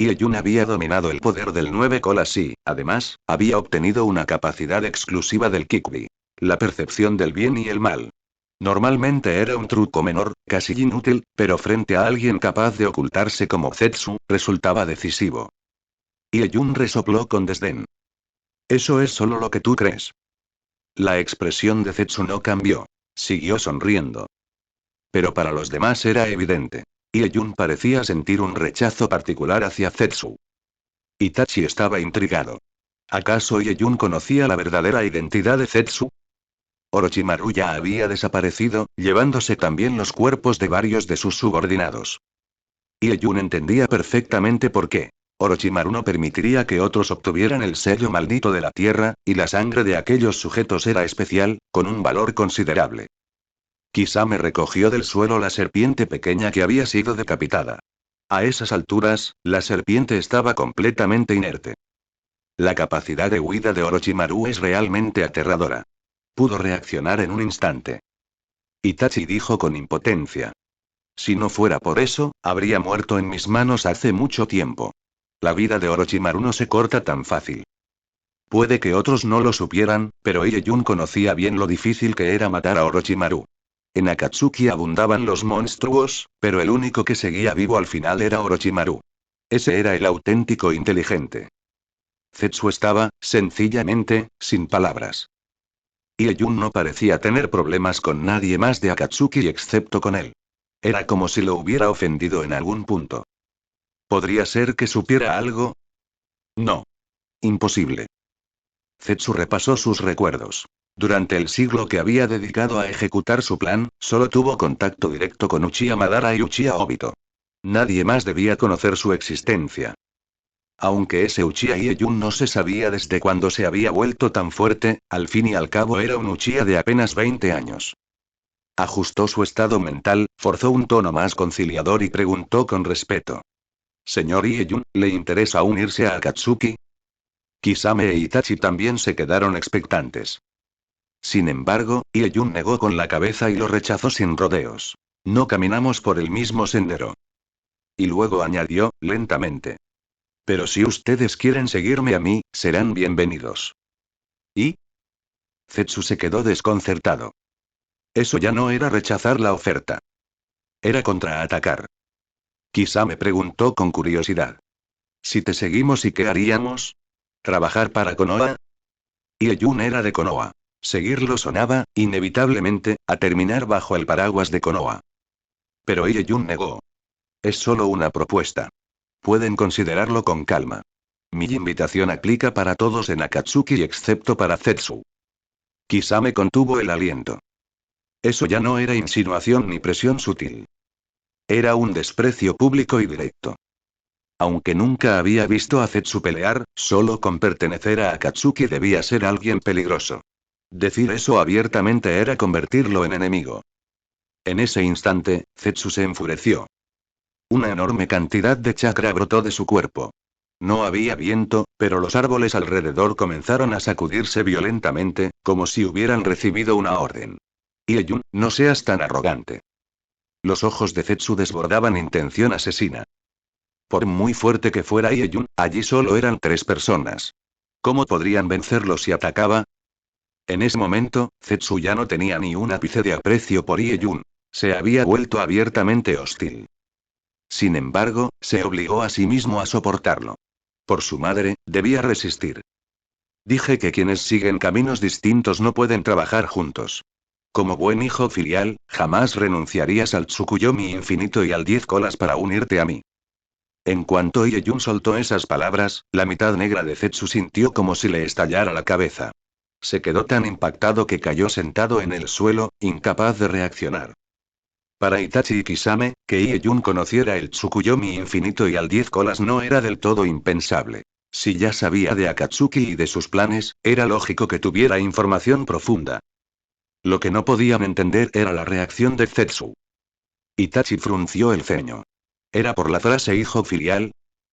Ie-Jun había dominado el poder del nueve colas y, además, había obtenido una capacidad exclusiva del Kikbi. La percepción del bien y el mal. Normalmente era un truco menor, casi inútil, pero frente a alguien capaz de ocultarse como Zetsu, resultaba decisivo. Ie-Jun resopló con desdén. Eso es solo lo que tú crees. La expresión de Zetsu no cambió. Siguió sonriendo. Pero para los demás era evidente. Ie-Jun parecía sentir un rechazo particular hacia Zetsu. Itachi estaba intrigado. ¿Acaso Ie-Jun conocía la verdadera identidad de Zetsu? Orochimaru ya había desaparecido, llevándose también los cuerpos de varios de sus subordinados. Ie-Jun entendía perfectamente por qué. Orochimaru no permitiría que otros obtuvieran el sello maldito de la tierra, y la sangre de aquellos sujetos era especial, con un valor considerable. Kisame recogió del suelo la serpiente pequeña que había sido decapitada. A esas alturas, la serpiente estaba completamente inerte. La capacidad de huida de Orochimaru es realmente aterradora. Pudo reaccionar en un instante. Itachi dijo con impotencia. Si no fuera por eso, habría muerto en mis manos hace mucho tiempo. La vida de Orochimaru no se corta tan fácil. Puede que otros no lo supieran, pero Ie-Jun conocía bien lo difícil que era matar a Orochimaru. En Akatsuki abundaban los monstruos, pero el único que seguía vivo al final era Orochimaru. Ese era el auténtico inteligente. Zetsu estaba, sencillamente, sin palabras. Ie-Jun no parecía tener problemas con nadie más de Akatsuki excepto con él. Era como si lo hubiera ofendido en algún punto. ¿Podría ser que supiera algo? No. Imposible. Zetsu repasó sus recuerdos. Durante el siglo que había dedicado a ejecutar su plan, solo tuvo contacto directo con Uchiha Madara y Uchiha Obito. Nadie más debía conocer su existencia. Aunque ese Uchiha Ie-Jun no se sabía desde cuándo se había vuelto tan fuerte, al fin y al cabo era un Uchiha de apenas 20 años. Ajustó su estado mental, forzó un tono más conciliador y preguntó con respeto. Señor Ieyun, ¿le interesa unirse a Akatsuki? Kisame e Itachi también se quedaron expectantes. Sin embargo, Ieyun negó con la cabeza y lo rechazó sin rodeos. No caminamos por el mismo sendero. Y luego añadió, lentamente. Pero si ustedes quieren seguirme a mí, serán bienvenidos. ¿Y? Zetsu se quedó desconcertado. Eso ya no era rechazar la oferta. Era contraatacar. Kisame preguntó con curiosidad. Si te seguimos, ¿y qué haríamos? ¿Trabajar para Konoha? Ieyun era de Konoha. Seguirlo sonaba, inevitablemente, a terminar bajo el paraguas de Konoha. Pero Ieyun negó. Es solo una propuesta. Pueden considerarlo con calma. Mi invitación aplica para todos en Akatsuki excepto para Zetsu. Kisame contuvo el aliento. Eso ya no era insinuación ni presión sutil. Era un desprecio público y directo. Aunque nunca había visto a Zetsu pelear, solo con pertenecer a Akatsuki debía ser alguien peligroso. Decir eso abiertamente era convertirlo en enemigo. En ese instante, Zetsu se enfureció. Una enorme cantidad de chakra brotó de su cuerpo. No había viento, pero los árboles alrededor comenzaron a sacudirse violentamente, como si hubieran recibido una orden. Ieyun, no seas tan arrogante. Los ojos de Zetsu desbordaban intención asesina. Por muy fuerte que fuera Ieyun, allí solo eran 3 personas. ¿Cómo podrían vencerlo si atacaba? En ese momento, Zetsu ya no tenía ni un ápice de aprecio por Ieyun. Se había vuelto abiertamente hostil. Sin embargo, se obligó a sí mismo a soportarlo. Por su madre, debía resistir. Dije que quienes siguen caminos distintos no pueden trabajar juntos. Como buen hijo filial, jamás renunciarías al Tsukuyomi infinito y al 10 colas para unirte a mí. En cuanto Ieyun soltó esas palabras, la mitad negra de Zetsu sintió como si le estallara la cabeza. Se quedó tan impactado que cayó sentado en el suelo, incapaz de reaccionar. Para Itachi y Kisame, que Ieyun conociera el Tsukuyomi infinito y al 10 colas no era del todo impensable. Si ya sabía de Akatsuki y de sus planes, era lógico que tuviera información profunda. Lo que no podían entender era la reacción de Zetsu. Itachi frunció el ceño. ¿Era por la frase hijo filial?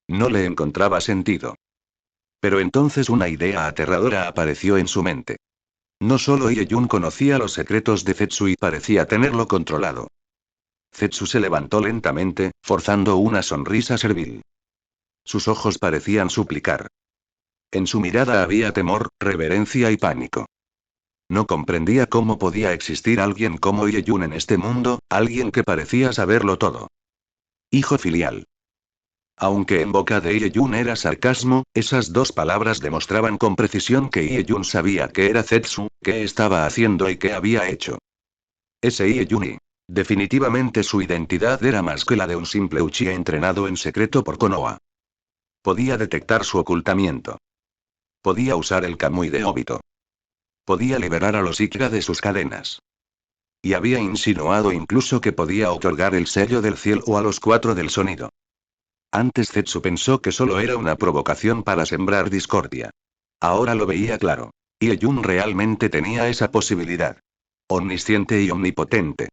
No le encontraba sentido. Pero entonces una idea aterradora apareció en su mente. No solo Ieyun conocía los secretos de Zetsu y parecía tenerlo controlado. Zetsu se levantó lentamente, forzando una sonrisa servil. Sus ojos parecían suplicar. En su mirada había temor, reverencia y pánico. No comprendía cómo podía existir alguien como Ieyun en este mundo, alguien que parecía saberlo todo. Hijo filial. Aunque en boca de Ieyun era sarcasmo, esas 2 palabras demostraban con precisión que Ieyun sabía qué era Zetsu, qué estaba haciendo y qué había hecho. Ese Ieyun. Definitivamente su identidad era más que la de un simple Uchiha entrenado en secreto por Konoha. Podía detectar su ocultamiento. Podía usar el Kamui de Obito. Podía liberar a los Ikka de sus cadenas. Y había insinuado incluso que podía otorgar el sello del cielo a los 4 del sonido. Antes Zetsu pensó que solo era una provocación para sembrar discordia. Ahora lo veía claro. Ieyun realmente tenía esa posibilidad. Omnisciente y omnipotente.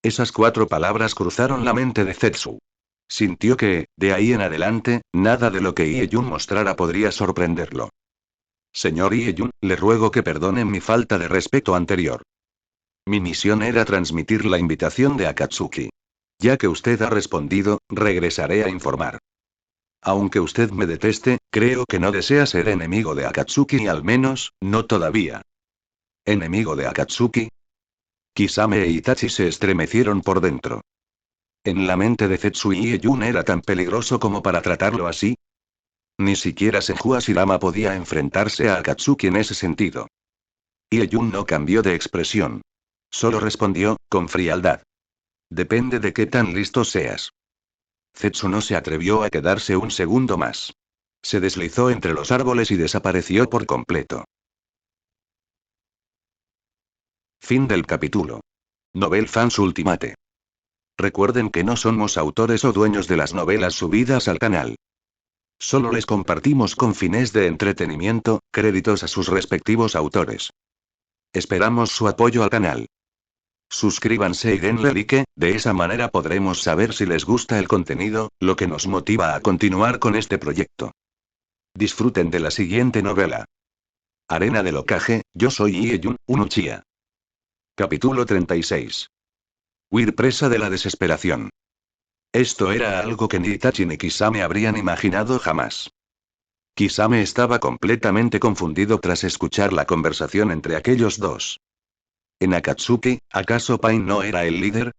Esas 4 palabras cruzaron la mente de Zetsu. Sintió que, de ahí en adelante, nada de lo que Ieyun mostrara podría sorprenderlo. Señor Ieyun, le ruego que perdone mi falta de respeto anterior. Mi misión era transmitir la invitación de Akatsuki. Ya que usted ha respondido, regresaré a informar. Aunque usted me deteste, creo que no desea ser enemigo de Akatsuki y al menos, no todavía. ¿Enemigo de Akatsuki? Kisame e Itachi se estremecieron por dentro. ¿En la mente de Zetsu Ieyun era tan peligroso como para tratarlo así? Ni siquiera Senju Shirama podía enfrentarse a Akatsuki en ese sentido. Ieyun no cambió de expresión. Solo respondió, con frialdad. Depende de qué tan listo seas. Zetsu no se atrevió a quedarse un segundo más. Se deslizó entre los árboles y desapareció por completo. Fin del capítulo. Novel Fans Ultimate. Recuerden que no somos autores o dueños de las novelas subidas al canal. Solo les compartimos con fines de entretenimiento, créditos a sus respectivos autores. Esperamos su apoyo al canal. Suscríbanse y denle like, de esa manera podremos saber si les gusta el contenido, lo que nos motiva a continuar con este proyecto. Disfruten de la siguiente novela. Arena del Hokage, yo soy Ieyun, un Uchiha. Capítulo 36. Huir presa de la desesperación. Esto era algo que ni Itachi ni Kisame habrían imaginado jamás. Kisame estaba completamente confundido tras escuchar la conversación entre aquellos dos. En Akatsuki, ¿acaso Pain no era el líder?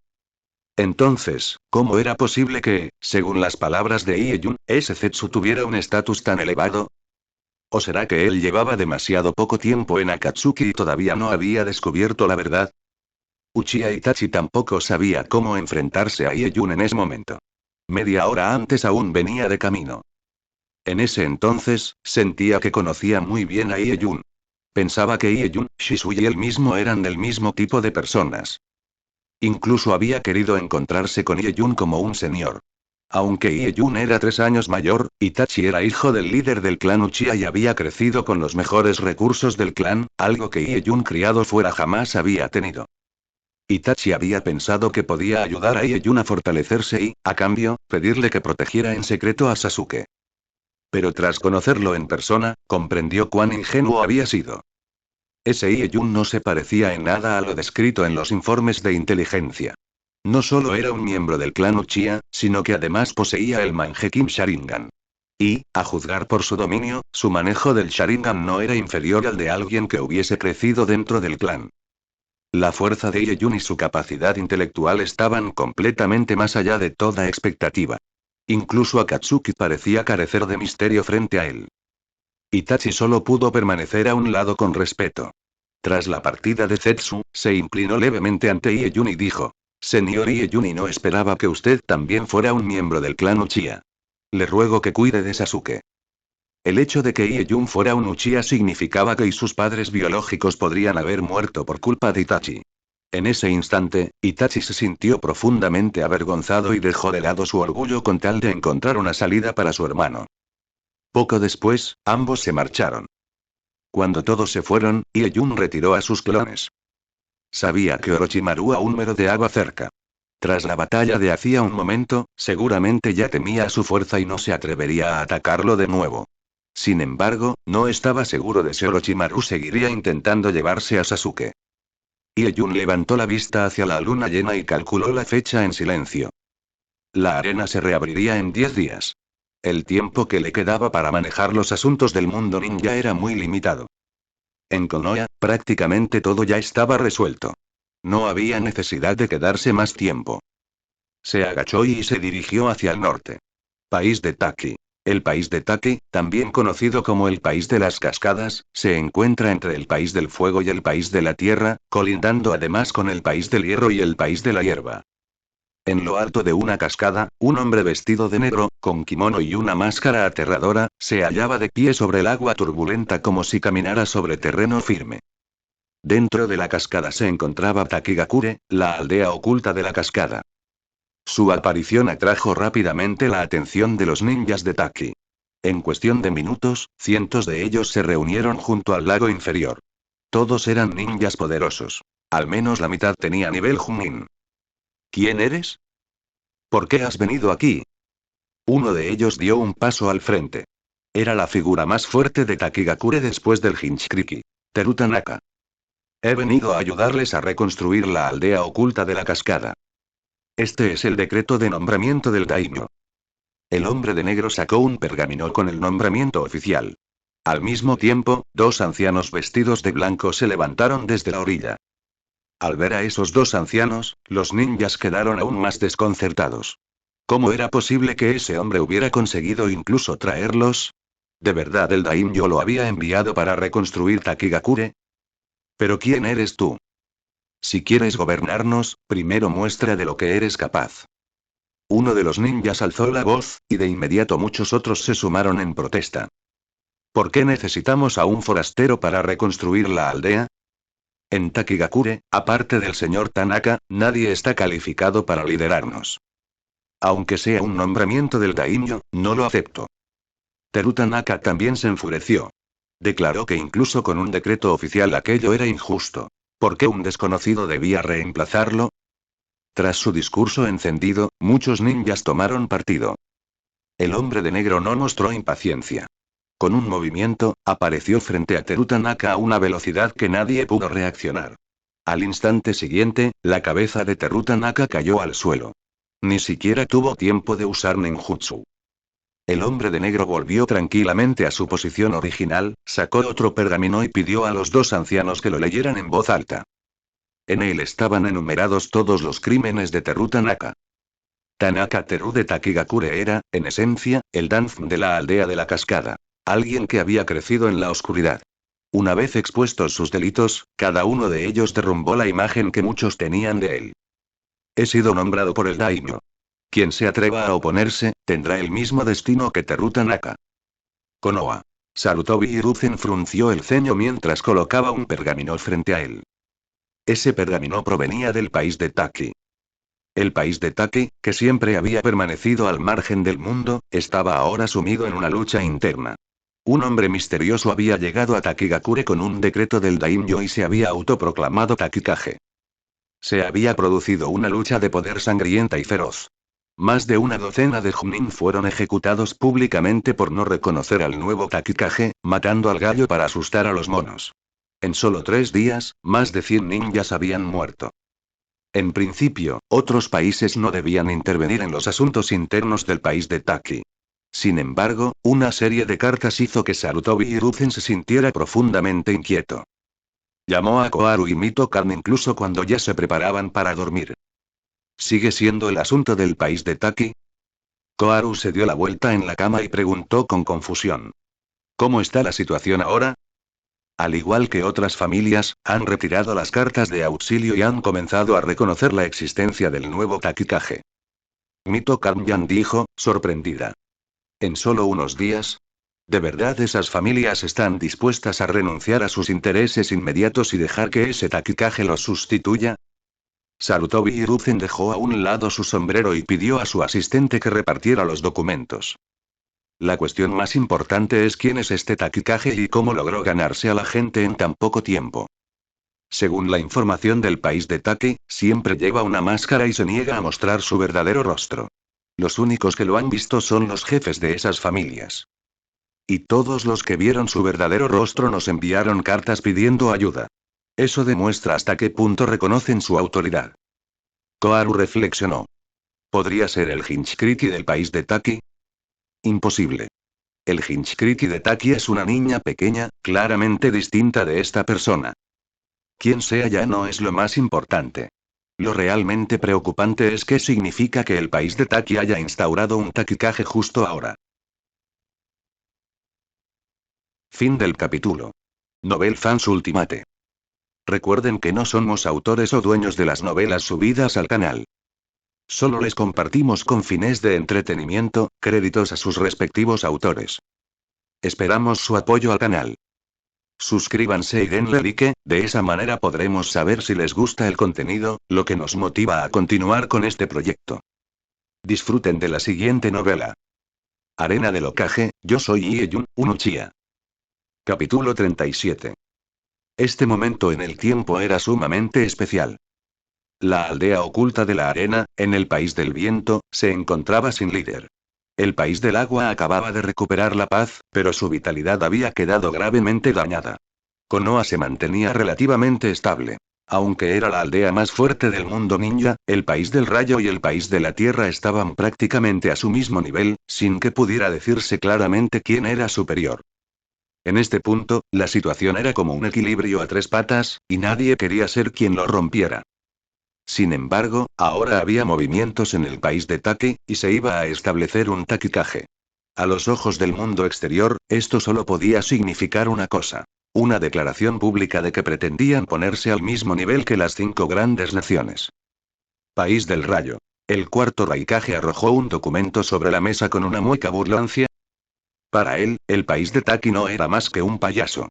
Entonces, ¿cómo era posible que, según las palabras de Ieyun, ese Zetsu tuviera un estatus tan elevado? ¿O será que él llevaba demasiado poco tiempo en Akatsuki y todavía no había descubierto la verdad? Uchiha Itachi tampoco sabía cómo enfrentarse a Ieyun en ese momento. Media hora antes aún venía de camino. En ese entonces, sentía que conocía muy bien a Ieyun. Pensaba que Ieyun, Shisui y él mismo eran del mismo tipo de personas. Incluso había querido encontrarse con Ieyun como un señor. Aunque Ieyun era 3 años mayor, Itachi era hijo del líder del clan Uchiha y había crecido con los mejores recursos del clan, algo que Ieyun criado fuera jamás había tenido. Itachi había pensado que podía ayudar a Ieyun a fortalecerse y, a cambio, pedirle que protegiera en secreto a Sasuke. Pero tras conocerlo en persona, comprendió cuán ingenuo había sido. Ese Ieyun no se parecía en nada a lo descrito en los informes de inteligencia. No solo era un miembro del clan Uchiha, sino que además poseía el Mangekyou Sharingan. Y, a juzgar por su dominio, su manejo del Sharingan no era inferior al de alguien que hubiese crecido dentro del clan. La fuerza de Ieyun y su capacidad intelectual estaban completamente más allá de toda expectativa. Incluso Akatsuki parecía carecer de misterio frente a él. Itachi solo pudo permanecer a un lado con respeto. Tras la partida de Zetsu, se inclinó levemente ante Ieyun y dijo: Señor Ieyun, y no esperaba que usted también fuera un miembro del clan Uchiha. Le ruego que cuide de Sasuke. El hecho de que Ieyun fuera un Uchiha significaba que y sus padres biológicos podrían haber muerto por culpa de Itachi. En ese instante, Itachi se sintió profundamente avergonzado y dejó de lado su orgullo con tal de encontrar una salida para su hermano. Poco después, ambos se marcharon. Cuando todos se fueron, Ieyun retiró a sus clones. Sabía que Orochimaru aún merodeaba cerca. Tras la batalla de hacía un momento, seguramente ya temía a su fuerza y no se atrevería a atacarlo de nuevo. Sin embargo, no estaba seguro de si Orochimaru seguiría intentando llevarse a Sasuke. Ieyun levantó la vista hacia la luna llena y calculó la fecha en silencio. La arena se reabriría en 10 días. El tiempo que le quedaba para manejar los asuntos del mundo ninja era muy limitado. En Konoha, prácticamente todo ya estaba resuelto. No había necesidad de quedarse más tiempo. Se agachó y se dirigió hacia el norte. País de Taki. El país de Taki, también conocido como el país de las cascadas, se encuentra entre el país del fuego y el país de la tierra, colindando además con el país del hierro y el país de la hierba. En lo alto de una cascada, un hombre vestido de negro, con kimono y una máscara aterradora, se hallaba de pie sobre el agua turbulenta como si caminara sobre terreno firme. Dentro de la cascada se encontraba Takigakure, la aldea oculta de la cascada. Su aparición atrajo rápidamente la atención de los ninjas de Taki. En cuestión de minutos, cientos de ellos se reunieron junto al lago inferior. Todos eran ninjas poderosos. Al menos la mitad tenía nivel Chunin. ¿Quién eres? ¿Por qué has venido aquí? Uno de ellos dio un paso al frente. Era la figura más fuerte de Takigakure después del Hinchkriki. Teru Tanaka. He venido a ayudarles a reconstruir la aldea oculta de la cascada. Este es el decreto de nombramiento del daimyo. El hombre de negro sacó un pergamino con el nombramiento oficial. Al mismo tiempo, dos ancianos vestidos de blanco se levantaron desde la orilla. Al ver a esos dos ancianos, los ninjas quedaron aún más desconcertados. ¿Cómo era posible que ese hombre hubiera conseguido incluso traerlos? ¿De verdad el daimyo lo había enviado para reconstruir Takigakure? ¿Pero quién eres tú? Si quieres gobernarnos, primero muestra de lo que eres capaz. Uno de los ninjas alzó la voz, y de inmediato muchos otros se sumaron en protesta. ¿Por qué necesitamos a un forastero para reconstruir la aldea? En Takigakure, aparte del señor Tanaka, nadie está calificado para liderarnos. Aunque sea un nombramiento del daimyo, no lo acepto. Teru Tanaka también se enfureció. Declaró que incluso con un decreto oficial aquello era injusto. ¿Por qué un desconocido debía reemplazarlo? Tras su discurso encendido, muchos ninjas tomaron partido. El hombre de negro no mostró impaciencia. Con un movimiento, apareció frente a Teruta Tanaka a una velocidad que nadie pudo reaccionar. Al instante siguiente, la cabeza de Teruta Tanaka cayó al suelo. Ni siquiera tuvo tiempo de usar ninjutsu. El hombre de negro volvió tranquilamente a su posición original, sacó otro pergamino y pidió a los dos ancianos que lo leyeran en voz alta. En él estaban enumerados todos los crímenes de Teruta Tanaka. Tanaka Teru de Takigakure era, en esencia, el Danzm de la aldea de la cascada. Alguien que había crecido en la oscuridad. Una vez expuestos sus delitos, cada uno de ellos derrumbó la imagen que muchos tenían de él. He sido nombrado por el daimyo. Quien se atreva a oponerse, tendrá el mismo destino que Teruta Tanaka. Konoha. Sarutobi Hiruzen frunció el ceño mientras colocaba un pergamino frente a él. Ese pergamino provenía del país de Taki. El país de Taki, que siempre había permanecido al margen del mundo, estaba ahora sumido en una lucha interna. Un hombre misterioso había llegado a Takigakure con un decreto del daimyo y se había autoproclamado Takikage. Se había producido una lucha de poder sangrienta y feroz. Más de una docena de Chunin fueron ejecutados públicamente por no reconocer al nuevo Takikage, matando al gallo para asustar a los monos. En solo 3 días, más de 100 ninjas habían muerto. En principio, otros países no debían intervenir en los asuntos internos del país de Taki. Sin embargo, una serie de cartas hizo que Sarutobi Hiruzen se sintiera profundamente inquieto. Llamó a Koharu y Mito-kan incluso cuando ya se preparaban para dormir. ¿Sigue siendo el asunto del país de Taki? Koharu se dio la vuelta en la cama y preguntó con confusión. ¿Cómo está la situación ahora? Al igual que otras familias, han retirado las cartas de auxilio y han comenzado a reconocer la existencia del nuevo Takikage. Mito-kan dijo, sorprendida. ¿En solo unos días? ¿De verdad esas familias están dispuestas a renunciar a sus intereses inmediatos y dejar que ese Takikage los sustituya? Sarutobi Hiruzen dejó a un lado su sombrero y pidió a su asistente que repartiera los documentos. La cuestión más importante es quién es este Takikage y cómo logró ganarse a la gente en tan poco tiempo. Según la información del país de Taki, siempre lleva una máscara y se niega a mostrar su verdadero rostro. Los únicos que lo han visto son los jefes de esas familias. Y todos los que vieron su verdadero rostro nos enviaron cartas pidiendo ayuda. Eso demuestra hasta qué punto reconocen su autoridad. Koharu reflexionó. ¿Podría ser el Hinchkriki del país de Taki? Imposible. El Hinchkriki de Taki es una niña pequeña, claramente distinta de esta persona. Quien sea ya no es lo más importante. Lo realmente preocupante es qué significa que el país de Taki haya instaurado un Takikage justo ahora. Fin del capítulo. Novel Fans Ultimate. Recuerden que no somos autores o dueños de las novelas subidas al canal. Solo les compartimos con fines de entretenimiento, créditos a sus respectivos autores. Esperamos su apoyo al canal. Suscríbanse y denle like, de esa manera podremos saber si les gusta el contenido, lo que nos motiva a continuar con este proyecto. Disfruten de la siguiente novela. Arena del Hokage, yo soy Ieyun, un Uchiha. Capítulo 37. Este momento en el tiempo era sumamente especial. La aldea oculta de la arena, en el país del viento, se encontraba sin líder. El país del agua acababa de recuperar la paz, pero su vitalidad había quedado gravemente dañada. Konoha se mantenía relativamente estable. Aunque era la aldea más fuerte del mundo ninja, el país del rayo y el país de la tierra estaban prácticamente a su mismo nivel, sin que pudiera decirse claramente quién era superior. En este punto, la situación era como un equilibrio a 3 patas, y nadie quería ser quien lo rompiera. Sin embargo, ahora había movimientos en el país de Taki, y se iba a establecer un Takikage. A los ojos del mundo exterior, esto solo podía significar una cosa. Una declaración pública de que pretendían ponerse al mismo nivel que las 5 grandes naciones. País del Rayo. El cuarto Raikage arrojó un documento sobre la mesa con una mueca burlancia. Para él, el país de Taki no era más que un payaso.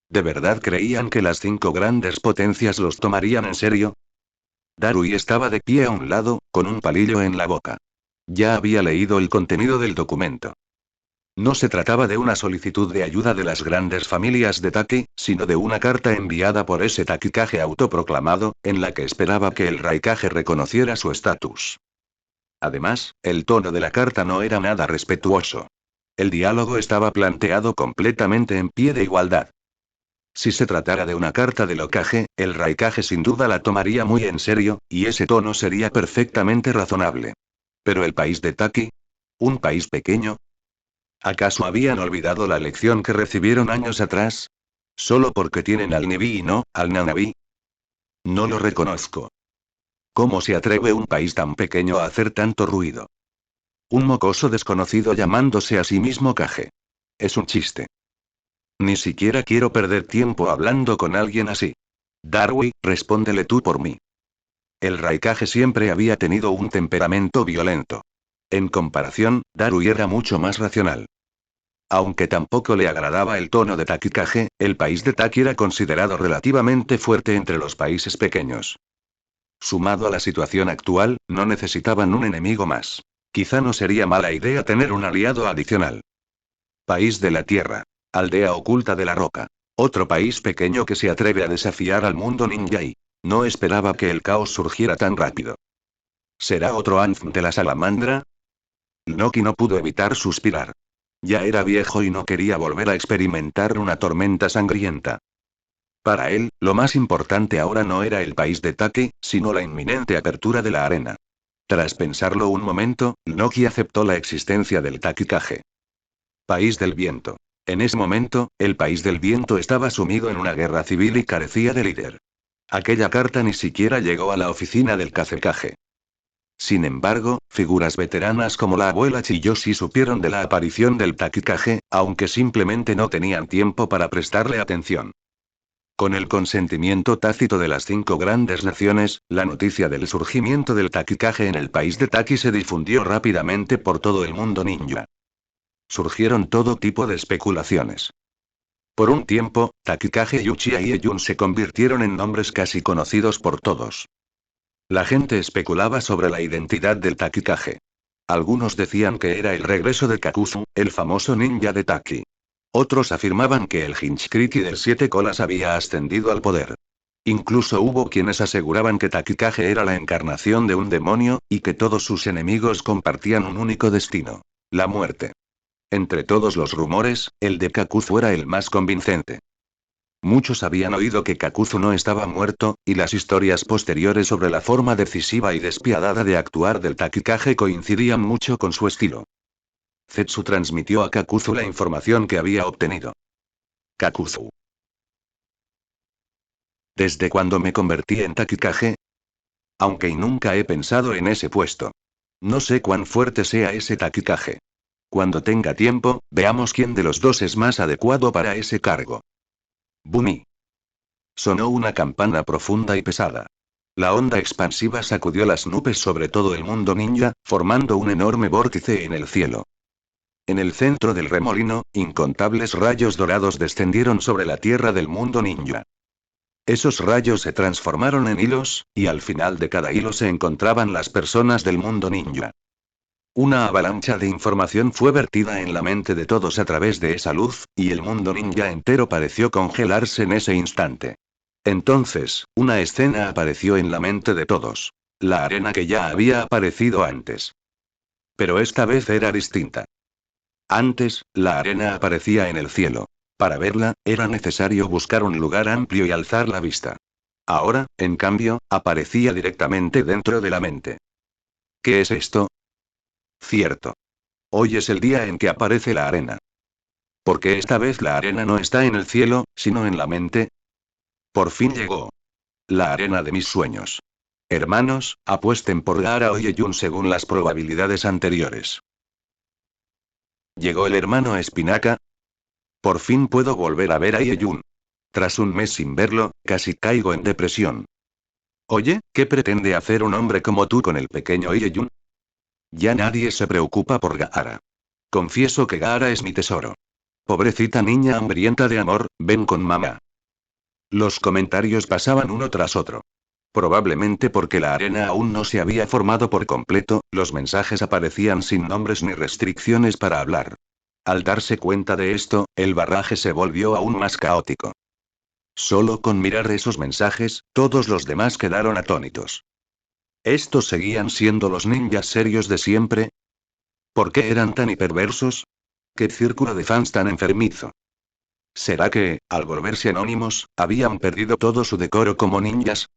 ¿De verdad creían que las 5 grandes potencias los tomarían en serio? Darui estaba de pie a un lado, con un palillo en la boca. Ya había leído el contenido del documento. No se trataba de una solicitud de ayuda de las grandes familias de Taki, sino de una carta enviada por ese Takikage autoproclamado, en la que esperaba que el Raikage reconociera su estatus. Además, el tono de la carta no era nada respetuoso. El diálogo estaba planteado completamente en pie de igualdad. Si se tratara de una carta del Hokage, el Raikage sin duda la tomaría muy en serio, y ese tono sería perfectamente razonable. Pero el país de Taki, un país pequeño, ¿acaso habían olvidado la lección que recibieron años atrás? ¿Solo porque tienen al Nibi y no al Nanabi? No lo reconozco. ¿Cómo se atreve un país tan pequeño a hacer tanto ruido? Un mocoso desconocido llamándose a sí mismo Kage. Es un chiste. Ni siquiera quiero perder tiempo hablando con alguien así. Darui, respóndele tú por mí. El Raikage siempre había tenido un temperamento violento. En comparación, Darui era mucho más racional. Aunque tampoco le agradaba el tono de Takikage, el país de Taki era considerado relativamente fuerte entre los países pequeños. Sumado a la situación actual, no necesitaban un enemigo más. Quizá no sería mala idea tener un aliado adicional. País de la Tierra. Aldea oculta de la roca. Otro país pequeño que se atreve a desafiar al mundo ninja y no esperaba que el caos surgiera tan rápido. ¿Será otro Anf de la salamandra? Noki no pudo evitar suspirar. Ya era viejo y no quería volver a experimentar una tormenta sangrienta. Para él, lo más importante ahora no era el país de Taki, sino la inminente apertura de la arena. Tras pensarlo un momento, Noki aceptó la existencia del Takikage. País del viento. En ese momento, el país del viento estaba sumido en una guerra civil y carecía de líder. Aquella carta ni siquiera llegó a la oficina del Kazekage. Sin embargo, figuras veteranas como la abuela Chiyoshi supieron de la aparición del Takikage, aunque simplemente no tenían tiempo para prestarle atención. Con el consentimiento tácito de las 5 grandes naciones, la noticia del surgimiento del Takikage en el país de Taki se difundió rápidamente por todo el mundo ninja. Surgieron todo tipo de especulaciones. Por un tiempo, Takikage y Uchiha Ieun se convirtieron en nombres casi conocidos por todos. La gente especulaba sobre la identidad del Takikage. Algunos decían que era el regreso de Kakuzu, el famoso ninja de Taki. Otros afirmaban que el Hinchkriki del 7 colas había ascendido al poder. Incluso hubo quienes aseguraban que Takikage era la encarnación de un demonio, y que todos sus enemigos compartían un único destino: la muerte. Entre todos los rumores, el de Kakuzu era el más convincente. Muchos habían oído que Kakuzu no estaba muerto, y las historias posteriores sobre la forma decisiva y despiadada de actuar del Takikage coincidían mucho con su estilo. Zetsu transmitió a Kakuzu la información que había obtenido. Kakuzu. ¿Desde cuando me convertí en Takikage? Aunque nunca he pensado en ese puesto. No sé cuán fuerte sea ese Takikage. Cuando tenga tiempo, veamos quién de los dos es más adecuado para ese cargo. Bumi. Sonó una campana profunda y pesada. La onda expansiva sacudió las nubes sobre todo el mundo ninja, formando un enorme vórtice en el cielo. En el centro del remolino, incontables rayos dorados descendieron sobre la tierra del mundo ninja. Esos rayos se transformaron en hilos, y al final de cada hilo se encontraban las personas del mundo ninja. Una avalancha de información fue vertida en la mente de todos a través de esa luz, y el mundo ninja entero pareció congelarse en ese instante. Entonces, una escena apareció en la mente de todos. La arena que ya había aparecido antes. Pero esta vez era distinta. Antes, la arena aparecía en el cielo. Para verla, era necesario buscar un lugar amplio y alzar la vista. Ahora, en cambio, aparecía directamente dentro de la mente. ¿Qué es esto? Cierto. Hoy es el día en que aparece la arena. ¿Por qué esta vez la arena no está en el cielo, sino en la mente? Por fin llegó. La arena de mis sueños. Hermanos, apuesten por Gaara o Yeyun según las probabilidades anteriores. ¿Llegó el hermano Espinaca? Por fin puedo volver a ver a Yeyun. Tras un mes sin verlo, casi caigo en depresión. Oye, ¿qué pretende hacer un hombre como tú con el pequeño Yeyun? Ya nadie se preocupa por Gaara. Confieso que Gaara es mi tesoro. Pobrecita niña hambrienta de amor, ven con mamá. Los comentarios pasaban uno tras otro. Probablemente porque la arena aún no se había formado por completo, los mensajes aparecían sin nombres ni restricciones para hablar. Al darse cuenta de esto, el barraje se volvió aún más caótico. Solo con mirar esos mensajes, todos los demás quedaron atónitos. ¿Estos seguían siendo los ninjas serios de siempre? ¿Por qué eran tan hiperversos? ¿Qué círculo de fans tan enfermizo? ¿Será que, al volverse anónimos, habían perdido todo su decoro como ninjas?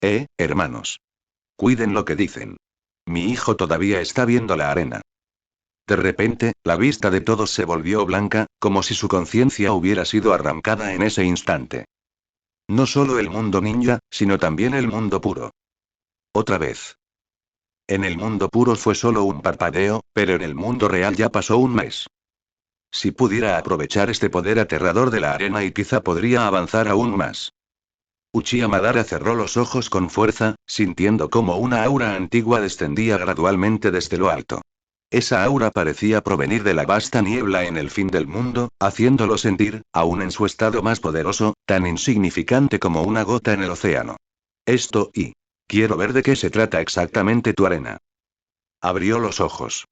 Hermanos. Cuiden lo que dicen. Mi hijo todavía está viendo la arena. De repente, la vista de todos se volvió blanca, como si su conciencia hubiera sido arrancada en ese instante. No solo el mundo ninja, sino también el mundo puro. Otra vez. En el mundo puro fue solo un parpadeo, pero en el mundo real ya pasó un mes. Si pudiera aprovechar este poder aterrador de la arena y quizá podría avanzar aún más. Uchiha Madara cerró los ojos con fuerza, sintiendo como una aura antigua descendía gradualmente desde lo alto. Esa aura parecía provenir de la vasta niebla en el fin del mundo, haciéndolo sentir, aún en su estado más poderoso, tan insignificante como una gota en el océano. Quiero ver de qué se trata exactamente tu arena. Abrió los ojos.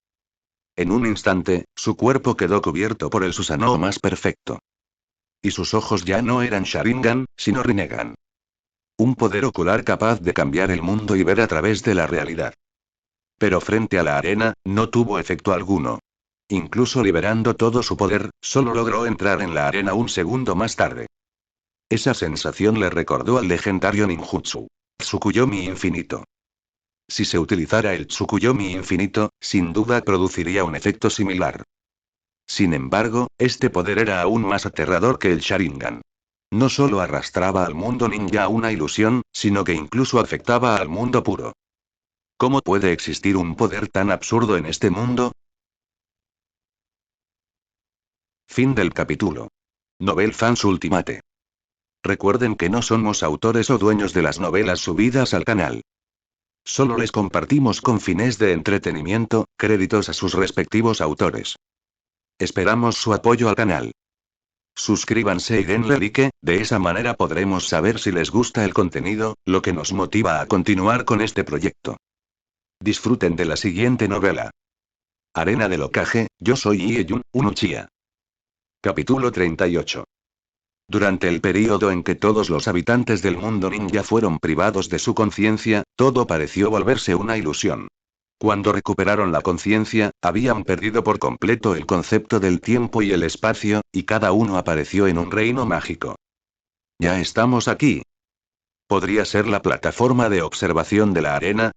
En un instante, su cuerpo quedó cubierto por el Susanoo más perfecto. Y sus ojos ya no eran Sharingan, sino Rinnegan. Un poder ocular capaz de cambiar el mundo y ver a través de la realidad. Pero frente a la arena, no tuvo efecto alguno. Incluso liberando todo su poder, solo logró entrar en la arena un segundo más tarde. Esa sensación le recordó al legendario ninjutsu. Tsukuyomi infinito. Si se utilizara el Tsukuyomi infinito, sin duda produciría un efecto similar. Sin embargo, este poder era aún más aterrador que el Sharingan. No solo arrastraba al mundo ninja a una ilusión, sino que incluso afectaba al mundo puro. ¿Cómo puede existir un poder tan absurdo en este mundo? Fin del capítulo. Novel Fans Ultimate. Recuerden que no somos autores o dueños de las novelas subidas al canal. Solo les compartimos con fines de entretenimiento, créditos a sus respectivos autores. Esperamos su apoyo al canal. Suscríbanse y denle like, de esa manera podremos saber si les gusta el contenido, lo que nos motiva a continuar con este proyecto. Disfruten de la siguiente novela. Arena del Hokage, yo soy Ieyun, un Uchiha. Capítulo 38. Durante el período en que todos los habitantes del mundo ninja fueron privados de su conciencia, todo pareció volverse una ilusión. Cuando recuperaron la conciencia, habían perdido por completo el concepto del tiempo y el espacio, y cada uno apareció en un reino mágico. Ya estamos aquí. ¿Podría ser la plataforma de observación de la arena?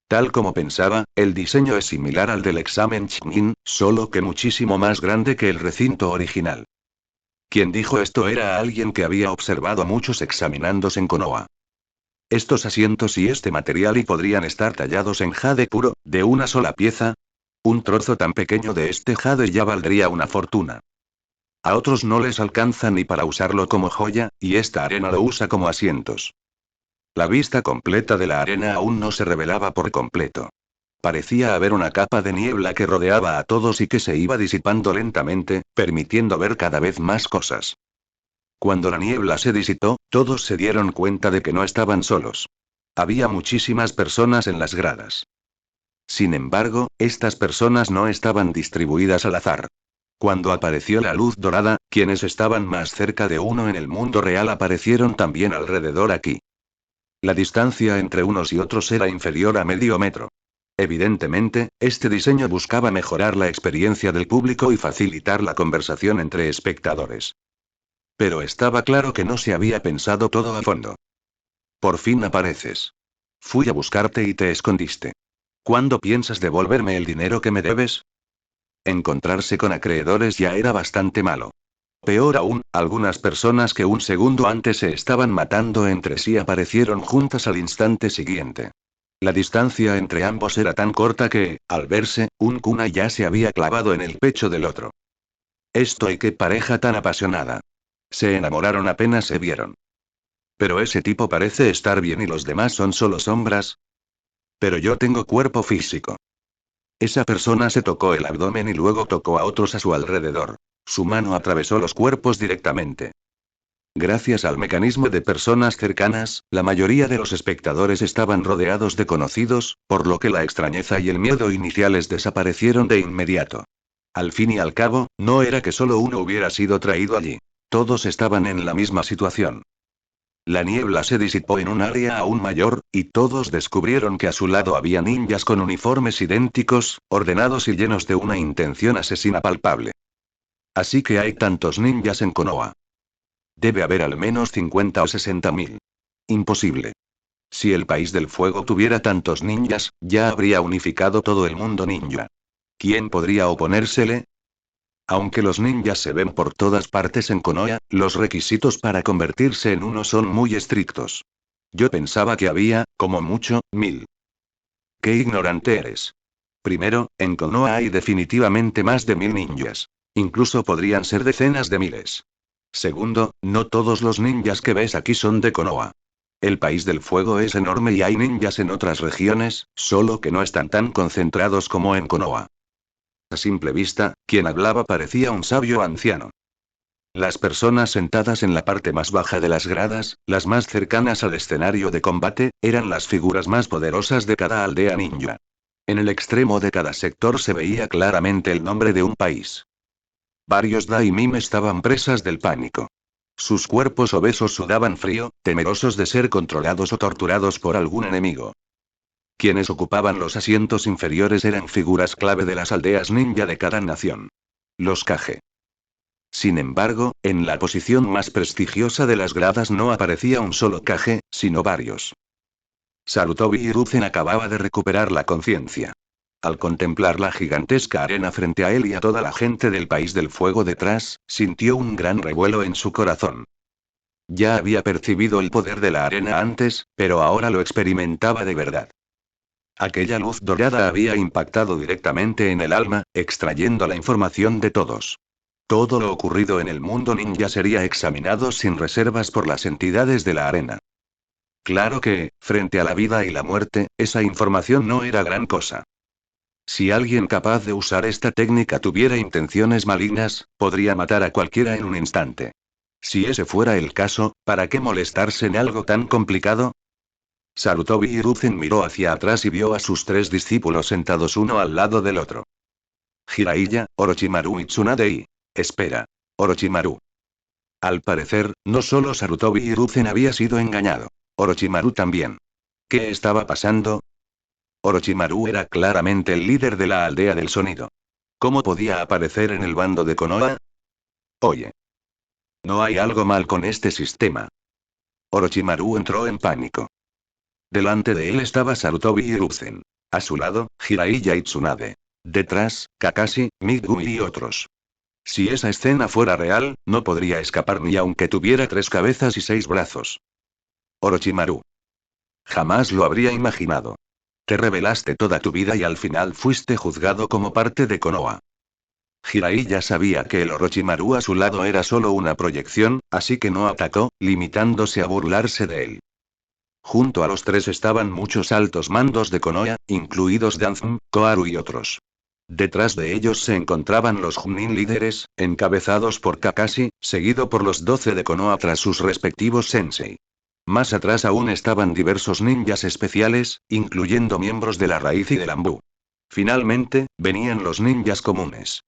Tal como pensaba, el diseño es similar al del examen Chunin, solo que muchísimo más grande que el recinto original. Quien dijo esto era alguien que había observado a muchos examinándose en Konoha. Estos asientos y este material y podrían estar tallados en jade puro, de una sola pieza. Un trozo tan pequeño de este jade ya valdría una fortuna. A otros no les alcanza ni para usarlo como joya, y esta arena lo usa como asientos. La vista completa de la arena aún no se revelaba por completo. Parecía haber una capa de niebla que rodeaba a todos y que se iba disipando lentamente, permitiendo ver cada vez más cosas. Cuando la niebla se disipó, todos se dieron cuenta de que no estaban solos. Había muchísimas personas en las gradas. Sin embargo, estas personas no estaban distribuidas al azar. Cuando apareció la luz dorada, quienes estaban más cerca de uno en el mundo real aparecieron también alrededor aquí. La distancia entre unos y otros era inferior a medio metro. Evidentemente, este diseño buscaba mejorar la experiencia del público y facilitar la conversación entre espectadores. Pero estaba claro que no se había pensado todo a fondo. Por fin apareces. Fui a buscarte y te escondiste. ¿Cuándo piensas devolverme el dinero que me debes? Encontrarse con acreedores ya era bastante malo. Peor aún, algunas personas que un segundo antes se estaban matando entre sí aparecieron juntas al instante siguiente. La distancia entre ambos era tan corta que, al verse, un kunai ya se había clavado en el pecho del otro. Qué pareja tan apasionada. Se enamoraron apenas se vieron. Pero ese tipo parece estar bien y los demás son solo sombras. Pero yo tengo cuerpo físico. Esa persona se tocó el abdomen y luego tocó a otros a su alrededor. Su mano atravesó los cuerpos directamente. Gracias al mecanismo de personas cercanas, la mayoría de los espectadores estaban rodeados de conocidos, por lo que la extrañeza y el miedo iniciales desaparecieron de inmediato. Al fin y al cabo, no era que solo uno hubiera sido traído allí. Todos estaban en la misma situación. La niebla se disipó en un área aún mayor, y todos descubrieron que a su lado había ninjas con uniformes idénticos, ordenados y llenos de una intención asesina palpable. Así que hay tantos ninjas en Konoha. Debe haber al menos 50 o 60.000. Imposible. Si el país del fuego tuviera tantos ninjas, ya habría unificado todo el mundo ninja. ¿Quién podría oponérsele? Aunque los ninjas se ven por todas partes en Konoha, los requisitos para convertirse en uno son muy estrictos. Yo pensaba que había, como mucho, 1000. ¡Qué ignorante eres! Primero, en Konoha hay definitivamente más de 1000 ninjas. Incluso podrían ser decenas de miles. Segundo, no todos los ninjas que ves aquí son de Konoha. El país del fuego es enorme y hay ninjas en otras regiones, solo que no están tan concentrados como en Konoha. A simple vista, quien hablaba parecía un sabio anciano. Las personas sentadas en la parte más baja de las gradas, las más cercanas al escenario de combate, eran las figuras más poderosas de cada aldea ninja. En el extremo de cada sector se veía claramente el nombre de un país. Varios daimim estaban presas del pánico. Sus cuerpos obesos sudaban frío, temerosos de ser controlados o torturados por algún enemigo. Quienes ocupaban los asientos inferiores eran figuras clave de las aldeas ninja de cada nación. Los Kage. Sin embargo, en la posición más prestigiosa de las gradas no aparecía un solo Kage, sino varios. Sarutobi Hiruzen acababa de recuperar la conciencia. Al contemplar la gigantesca arena frente a él y a toda la gente del país del fuego detrás, sintió un gran revuelo en su corazón. Ya había percibido el poder de la arena antes, pero ahora lo experimentaba de verdad. Aquella luz dorada había impactado directamente en el alma, extrayendo la información de todos. Todo lo ocurrido en el mundo ninja sería examinado sin reservas por las entidades de la arena. Claro que, frente a la vida y la muerte, esa información no era gran cosa. Si alguien capaz de usar esta técnica tuviera intenciones malignas, podría matar a cualquiera en un instante. Si ese fuera el caso, ¿para qué molestarse en algo tan complicado? Sarutobi Hiruzen miró hacia atrás y vio a sus 3 discípulos sentados uno al lado del otro. Jiraiya, Orochimaru y Tsunade y... Espera. Orochimaru. Al parecer, no solo Sarutobi Hiruzen había sido engañado. Orochimaru también. ¿Qué estaba pasando? Orochimaru era claramente el líder de la aldea del sonido. ¿Cómo podía aparecer en el bando de Konoha? Oye. ¿No hay algo mal con este sistema? Orochimaru entró en pánico. Delante de él estaba Sarutobi Hiruzen. A su lado, Jiraiya y Tsunade. Detrás, Kakashi, Migumi y otros. Si esa escena fuera real, no podría escapar ni aunque tuviera 3 cabezas y 6 brazos. Orochimaru. Jamás lo habría imaginado. Te rebelaste toda tu vida y al final fuiste juzgado como parte de Konoha. Jiraiya sabía que el Orochimaru a su lado era solo una proyección, así que no atacó, limitándose a burlarse de él. Junto a los 3 estaban muchos altos mandos de Konoha, incluidos Danzum, Koharu y otros. Detrás de ellos se encontraban los Chunin líderes, encabezados por Kakashi, seguido por los 12 de Konoha tras sus respectivos sensei. Más atrás aún estaban diversos ninjas especiales, incluyendo miembros de la raíz y del Ambú. Finalmente, venían los ninjas comunes.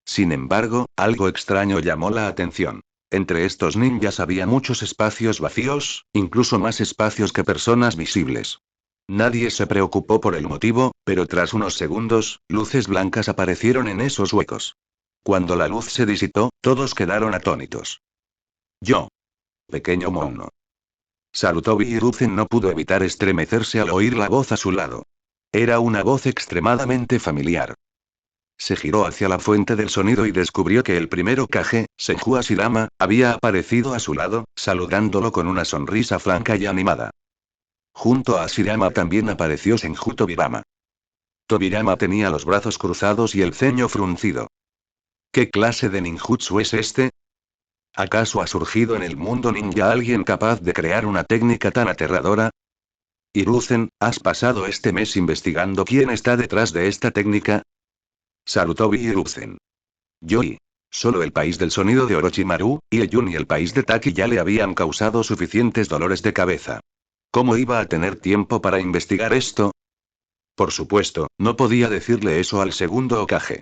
Sin embargo, algo extraño llamó la atención. Entre estos ninjas había muchos espacios vacíos, incluso más espacios que personas visibles. Nadie se preocupó por el motivo, pero tras unos segundos, luces blancas aparecieron en esos huecos. Cuando la luz se disipó, todos quedaron atónitos. Yo. Pequeño mono. Sarutobi Hiruzen no pudo evitar estremecerse al oír la voz a su lado. Era una voz extremadamente familiar. Se giró hacia la fuente del sonido y descubrió que el primero Kage, Senju Hashirama, había aparecido a su lado, saludándolo con una sonrisa franca y animada. Junto a Hashirama también apareció Senju Tobirama. Tobirama tenía los brazos cruzados y el ceño fruncido. ¿Qué clase de ninjutsu es este? ¿Acaso ha surgido en el mundo ninja alguien capaz de crear una técnica tan aterradora? Hiruzen, ¿has pasado este mes investigando quién está detrás de esta técnica? Sarutobi Hiruzen. Yoi. Solo el país del sonido de Orochimaru, Ieun y el país de Taki ya le habían causado suficientes dolores de cabeza. ¿Cómo iba a tener tiempo para investigar esto? Por supuesto, no podía decirle eso al segundo Hokage.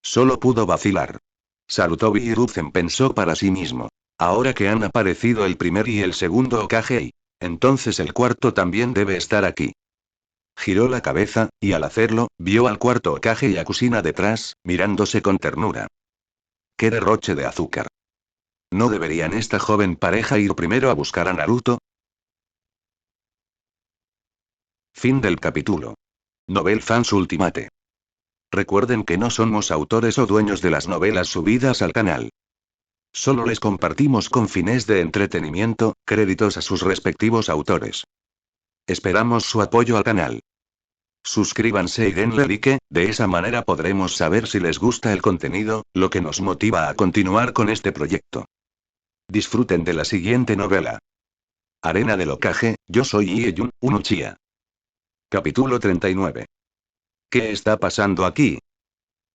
Solo pudo vacilar. Sarutobi Hiruzen pensó para sí mismo. Ahora que han aparecido el primer y el segundo Hokage, entonces el cuarto también debe estar aquí. Giró la cabeza, y al hacerlo, vio al cuarto Hokage y a Kusina detrás, mirándose con ternura. ¡Qué derroche de azúcar! ¿No deberían esta joven pareja ir primero a buscar a Naruto? Fin del capítulo. Novel Fans Ultimate. Recuerden que no somos autores o dueños de las novelas subidas al canal. Solo les compartimos con fines de entretenimiento, créditos a sus respectivos autores. Esperamos su apoyo al canal. Suscríbanse y denle like, de esa manera podremos saber si les gusta el contenido, lo que nos motiva a continuar con este proyecto. Disfruten de la siguiente novela. Arena del Hokage, yo soy Ieyun, un Uchiha. Capítulo 39. ¿Qué está pasando aquí?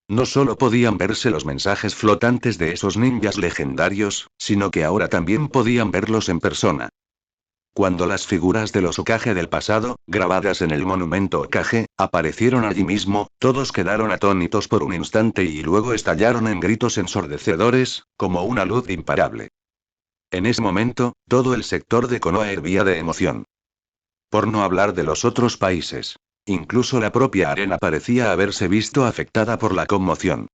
No solo podían verse los mensajes flotantes de esos ninjas legendarios, sino que ahora también podían verlos en persona. Cuando las figuras de los Hokage del pasado, grabadas en el monumento Hokage, aparecieron allí mismo, todos quedaron atónitos por un instante y luego estallaron en gritos ensordecedores, como una luz imparable. En ese momento, todo el sector de Konoha hervía de emoción. Por no hablar de los otros países. Incluso la propia arena parecía haberse visto afectada por la conmoción.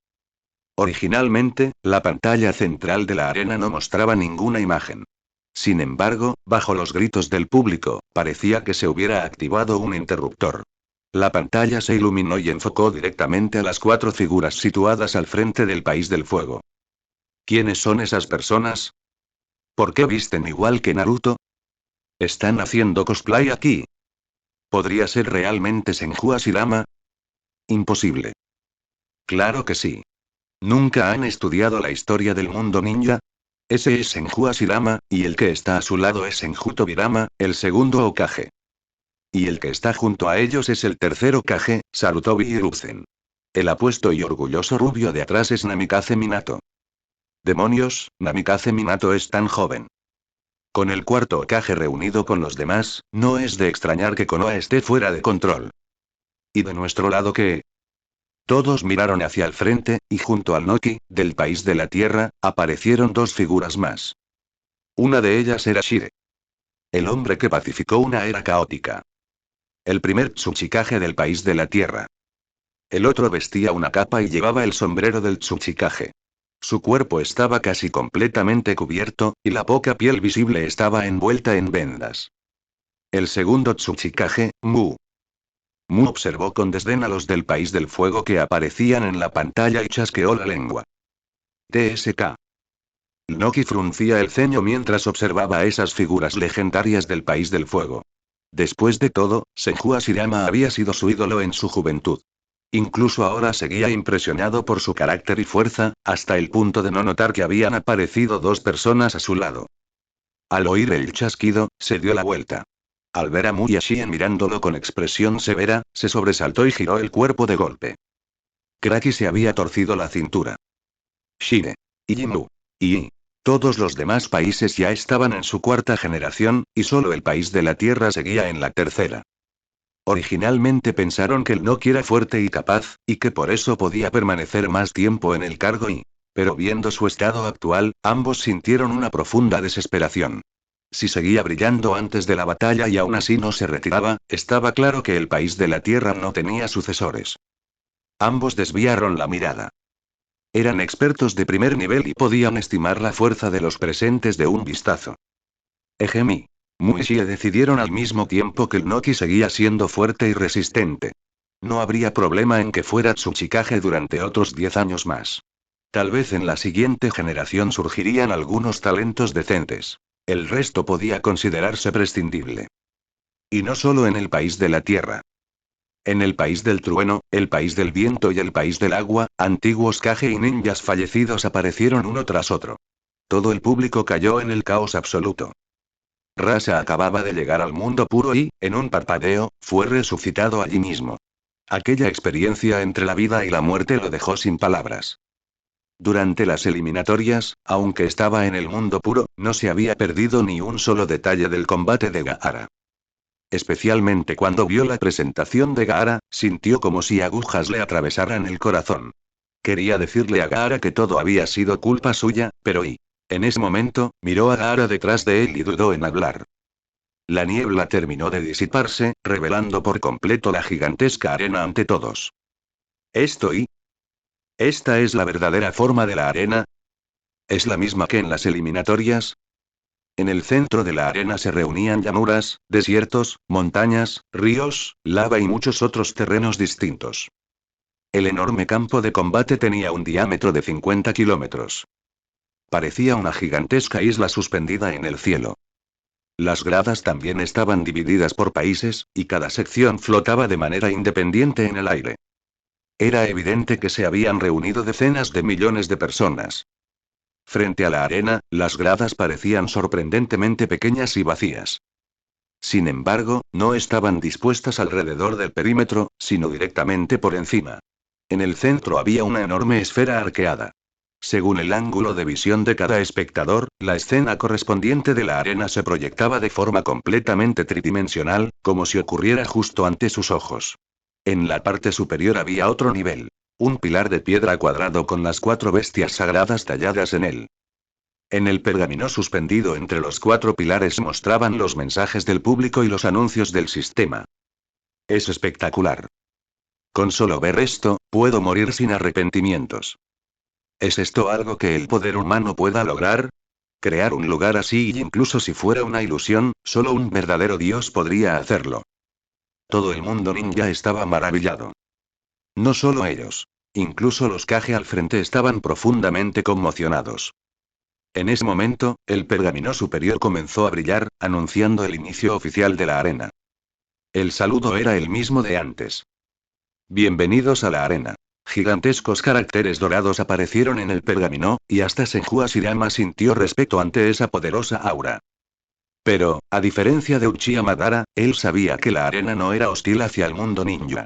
Originalmente, la pantalla central de la arena no mostraba ninguna imagen. Sin embargo, bajo los gritos del público, parecía que se hubiera activado un interruptor. La pantalla se iluminó y enfocó directamente a las 4 figuras situadas al frente del País del Fuego. ¿Quiénes son esas personas? ¿Por qué visten igual que Naruto? ¿Están haciendo cosplay aquí? ¿Podría ser realmente Senju Hashirama? Imposible. Claro que sí. ¿Nunca han estudiado la historia del mundo ninja? Ese es Senju Hashirama, y el que está a su lado es Senju Tobirama, el segundo Hokage. Y el que está junto a ellos es el tercer Hokage, Sarutobi Hiruzen. El apuesto y orgulloso rubio de atrás es Namikaze Minato. Demonios, Namikaze Minato es tan joven. Con el cuarto Hokage reunido con los demás, no es de extrañar que Konoha esté fuera de control. ¿Y de nuestro lado qué? Todos miraron hacia el frente, y junto al Noki, del país de la tierra, aparecieron 2 figuras más. Una de ellas era Shire. El hombre que pacificó una era caótica. El primer Tsuchikage del país de la tierra. El otro vestía una capa y llevaba el sombrero del Tsuchikage. Su cuerpo estaba casi completamente cubierto, y la poca piel visible estaba envuelta en vendas. El segundo Tsuchikage, Mu. Mu observó con desdén a los del País del Fuego que aparecían en la pantalla y chasqueó la lengua. TSK. Noki fruncía el ceño mientras observaba a esas figuras legendarias del País del Fuego. Después de todo, Senju Hashirama había sido su ídolo en su juventud. Incluso ahora seguía impresionado por su carácter y fuerza, hasta el punto de no notar que habían aparecido 2 personas a su lado. Al oír el chasquido, se dio la vuelta. Al ver a Mu y a Shien mirándolo con expresión severa, se sobresaltó y giró el cuerpo de golpe. Kraki se había torcido la cintura. Shire. Y Mu. Y todos los demás países ya estaban en su 4ª generación, y solo el país de la Tierra seguía en la 3ª. Originalmente pensaron que el Noki era fuerte y capaz, y que por eso podía permanecer más tiempo en el cargo pero viendo su estado actual, ambos sintieron una profunda desesperación. Si seguía brillando antes de la batalla y aún así no se retiraba, estaba claro que el país de la Tierra no tenía sucesores. Ambos desviaron la mirada. Eran expertos de primer nivel y podían estimar la fuerza de los presentes de un vistazo. Egemi. Mu y Shie decidieron al mismo tiempo que el Noki seguía siendo fuerte y resistente. No habría problema en que fuera Tsuchikage durante otros 10 años más. Tal vez en la siguiente generación surgirían algunos talentos decentes. El resto podía considerarse prescindible. Y no solo en el país de la tierra. En el país del trueno, el país del viento y el país del agua, antiguos Kage y ninjas fallecidos aparecieron uno tras otro. Todo el público cayó en el caos absoluto. Rasa acababa de llegar al mundo puro y, en un parpadeo, fue resucitado allí mismo. Aquella experiencia entre la vida y la muerte lo dejó sin palabras. Durante las eliminatorias, aunque estaba en el mundo puro, no se había perdido ni un solo detalle del combate de Gaara. Especialmente cuando vio la presentación de Gaara, sintió como si agujas le atravesaran el corazón. Quería decirle a Gaara que todo había sido culpa suya, pero en ese momento, miró a Gaara detrás de él y dudó en hablar. La niebla terminó de disiparse, revelando por completo la gigantesca arena ante todos. ¿Esta es la verdadera forma de la arena? ¿Es la misma que en las eliminatorias? En el centro de la arena se reunían llanuras, desiertos, montañas, ríos, lava y muchos otros terrenos distintos. El enorme campo de combate tenía un diámetro de 50 kilómetros. Parecía una gigantesca isla suspendida en el cielo. Las gradas también estaban divididas por países, y cada sección flotaba de manera independiente en el aire. Era evidente que se habían reunido decenas de millones de personas. Frente a la arena, las gradas parecían sorprendentemente pequeñas y vacías. Sin embargo, no estaban dispuestas alrededor del perímetro, sino directamente por encima. En el centro había una enorme esfera arqueada. Según el ángulo de visión de cada espectador, la escena correspondiente de la arena se proyectaba de forma completamente tridimensional, como si ocurriera justo ante sus ojos. En la parte superior había otro nivel. Un pilar de piedra cuadrado con las 4 bestias sagradas talladas en él. En el pergamino suspendido entre los 4 pilares mostraban los mensajes del público y los anuncios del sistema. Es espectacular. Con solo ver esto, puedo morir sin arrepentimientos. ¿Es esto algo que el poder humano pueda lograr? Crear un lugar así y incluso si fuera una ilusión, solo un verdadero dios podría hacerlo. Todo el mundo ninja estaba maravillado. No solo ellos. Incluso los Kage al frente estaban profundamente conmocionados. En ese momento, el pergamino superior comenzó a brillar, anunciando el inicio oficial de la arena. El saludo era el mismo de antes. Bienvenidos a la arena. Gigantescos caracteres dorados aparecieron en el pergamino, y hasta Senju Ashirama sintió respeto ante esa poderosa aura. Pero, a diferencia de Uchiha Madara, él sabía que la arena no era hostil hacia el mundo ninja.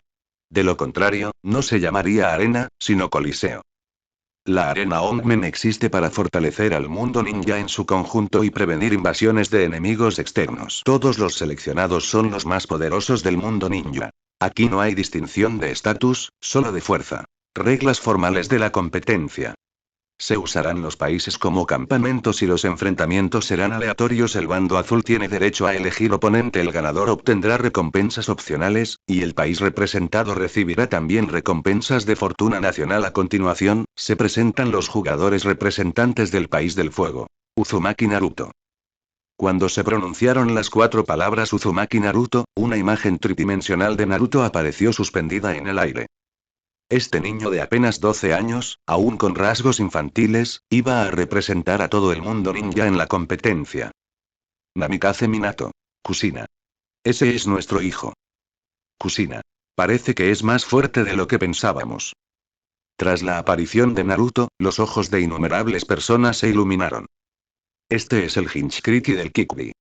De lo contrario, no se llamaría arena, sino coliseo. La arena Ongmen existe para fortalecer al mundo ninja en su conjunto y prevenir invasiones de enemigos externos. Todos los seleccionados son los más poderosos del mundo ninja. Aquí no hay distinción de estatus, solo de fuerza. Reglas formales de la competencia. Se usarán los países como campamentos y los enfrentamientos serán aleatorios. El bando azul tiene derecho a elegir oponente. El ganador obtendrá recompensas opcionales, y el país representado recibirá también recompensas de fortuna nacional. A continuación, se presentan los jugadores representantes del país del fuego. Uzumaki Naruto. Cuando se pronunciaron las 4 palabras Uzumaki Naruto, una imagen tridimensional de Naruto apareció suspendida en el aire. Este niño de apenas 12 años, aún con rasgos infantiles, iba a representar a todo el mundo ninja en la competencia. Namikaze Minato. Kushina. Ese es nuestro hijo. Kushina. Parece que es más fuerte de lo que pensábamos. Tras la aparición de Naruto, los ojos de innumerables personas se iluminaron. Este es el Hinchkriki del Kikubi.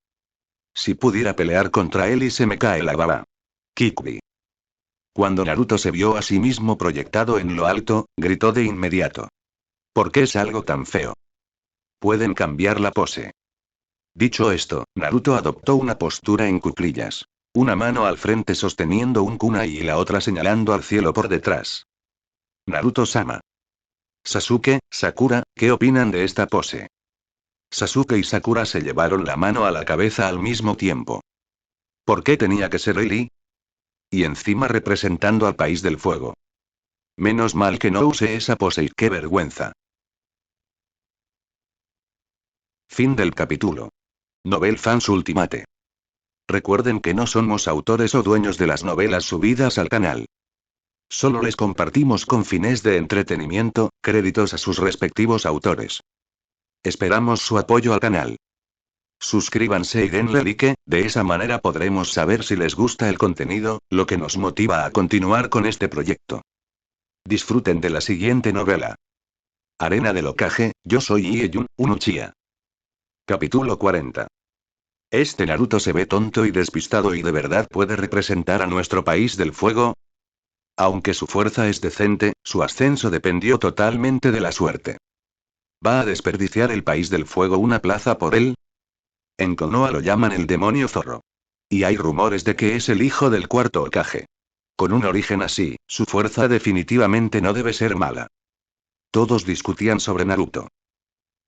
Si pudiera pelear contra él y se me cae la baba. Kikubi. Cuando Naruto se vio a sí mismo proyectado en lo alto, gritó de inmediato. ¿Por qué es algo tan feo? Pueden cambiar la pose. Dicho esto, Naruto adoptó una postura en cuclillas. Una mano al frente sosteniendo un kunai y la otra señalando al cielo por detrás. Naruto-sama. Sasuke, Sakura, ¿qué opinan de esta pose? Sasuke y Sakura se llevaron la mano a la cabeza al mismo tiempo. ¿Por qué tenía que ser Lee? Y encima representando al país del fuego. Menos mal que no use esa pose y qué vergüenza. Fin del capítulo. Novel Fans Ultimate. Recuerden que no somos autores o dueños de las novelas subidas al canal. Solo les compartimos con fines de entretenimiento, créditos a sus respectivos autores. Esperamos su apoyo al canal. Suscríbanse y denle like, de esa manera podremos saber si les gusta el contenido, lo que nos motiva a continuar con este proyecto. Disfruten de la siguiente novela. Arena del Hokage, yo soy Ieyun, un Uchiha. Capítulo 40. Este Naruto se ve tonto y despistado y de verdad puede representar a nuestro país del fuego. Aunque su fuerza es decente, su ascenso dependió totalmente de la suerte. ¿Va a desperdiciar el país del fuego una plaza por él? En Konoha lo llaman el demonio zorro. Y hay rumores de que es el hijo del cuarto Hokage. Con un origen así, su fuerza definitivamente no debe ser mala. Todos discutían sobre Naruto.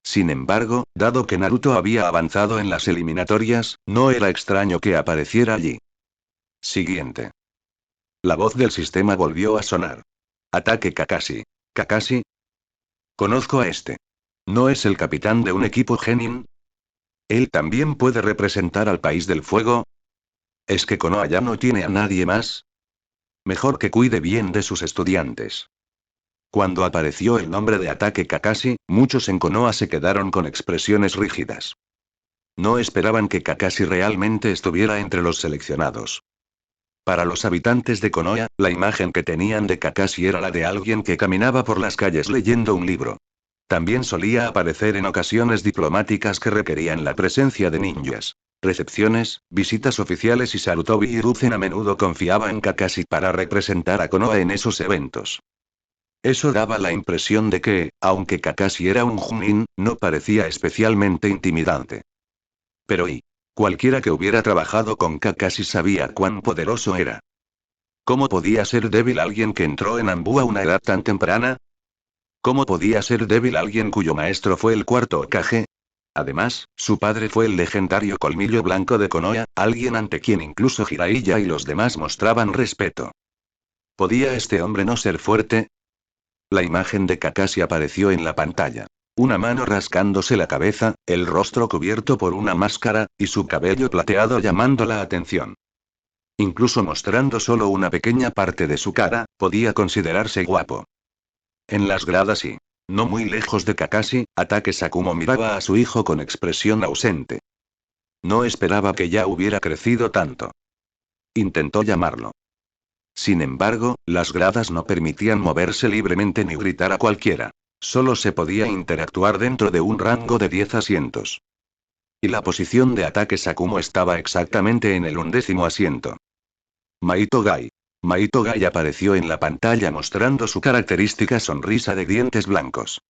Sin embargo, dado que Naruto había avanzado en las eliminatorias, no era extraño que apareciera allí. Siguiente. La voz del sistema volvió a sonar. Ataque Kakashi. ¿Kakashi? Conozco a este. ¿No es el capitán de un equipo Genin? ¿Él también puede representar al país del fuego? ¿Es que Konoha ya no tiene a nadie más? Mejor que cuide bien de sus estudiantes. Cuando apareció el nombre de Ataque Kakashi, muchos en Konoha se quedaron con expresiones rígidas. No esperaban que Kakashi realmente estuviera entre los seleccionados. Para los habitantes de Konoha, la imagen que tenían de Kakashi era la de alguien que caminaba por las calles leyendo un libro. También solía aparecer en ocasiones diplomáticas que requerían la presencia de ninjas. Recepciones, visitas oficiales y Sarutobi Hiruzen a menudo confiaba en Kakashi para representar a Konoha en esos eventos. Eso daba la impresión de que, aunque Kakashi era un Chunin, no parecía especialmente intimidante. Pero cualquiera que hubiera trabajado con Kakashi sabía cuán poderoso era. ¿Cómo podía ser débil alguien que entró en Anbu a una edad tan temprana? ¿Cómo podía ser débil alguien cuyo maestro fue el cuarto Hokage? Además, su padre fue el legendario Colmillo Blanco de Konoha, alguien ante quien incluso Jiraiya y los demás mostraban respeto. ¿Podía este hombre no ser fuerte? La imagen de Kakashi apareció en la pantalla. Una mano rascándose la cabeza, el rostro cubierto por una máscara, y su cabello plateado llamando la atención. Incluso mostrando solo una pequeña parte de su cara, podía considerarse guapo. En las gradas y, no muy lejos de Kakashi, Ataque Sakumo miraba a su hijo con expresión ausente. No esperaba que ya hubiera crecido tanto. Intentó llamarlo. Sin embargo, las gradas no permitían moverse libremente ni gritar a cualquiera. Solo se podía interactuar dentro de un rango de 10 asientos. Y la posición de Ataque Sakumo estaba exactamente en el 11º asiento. Maito Gai. Maito Gai apareció en la pantalla mostrando su característica sonrisa de dientes blancos.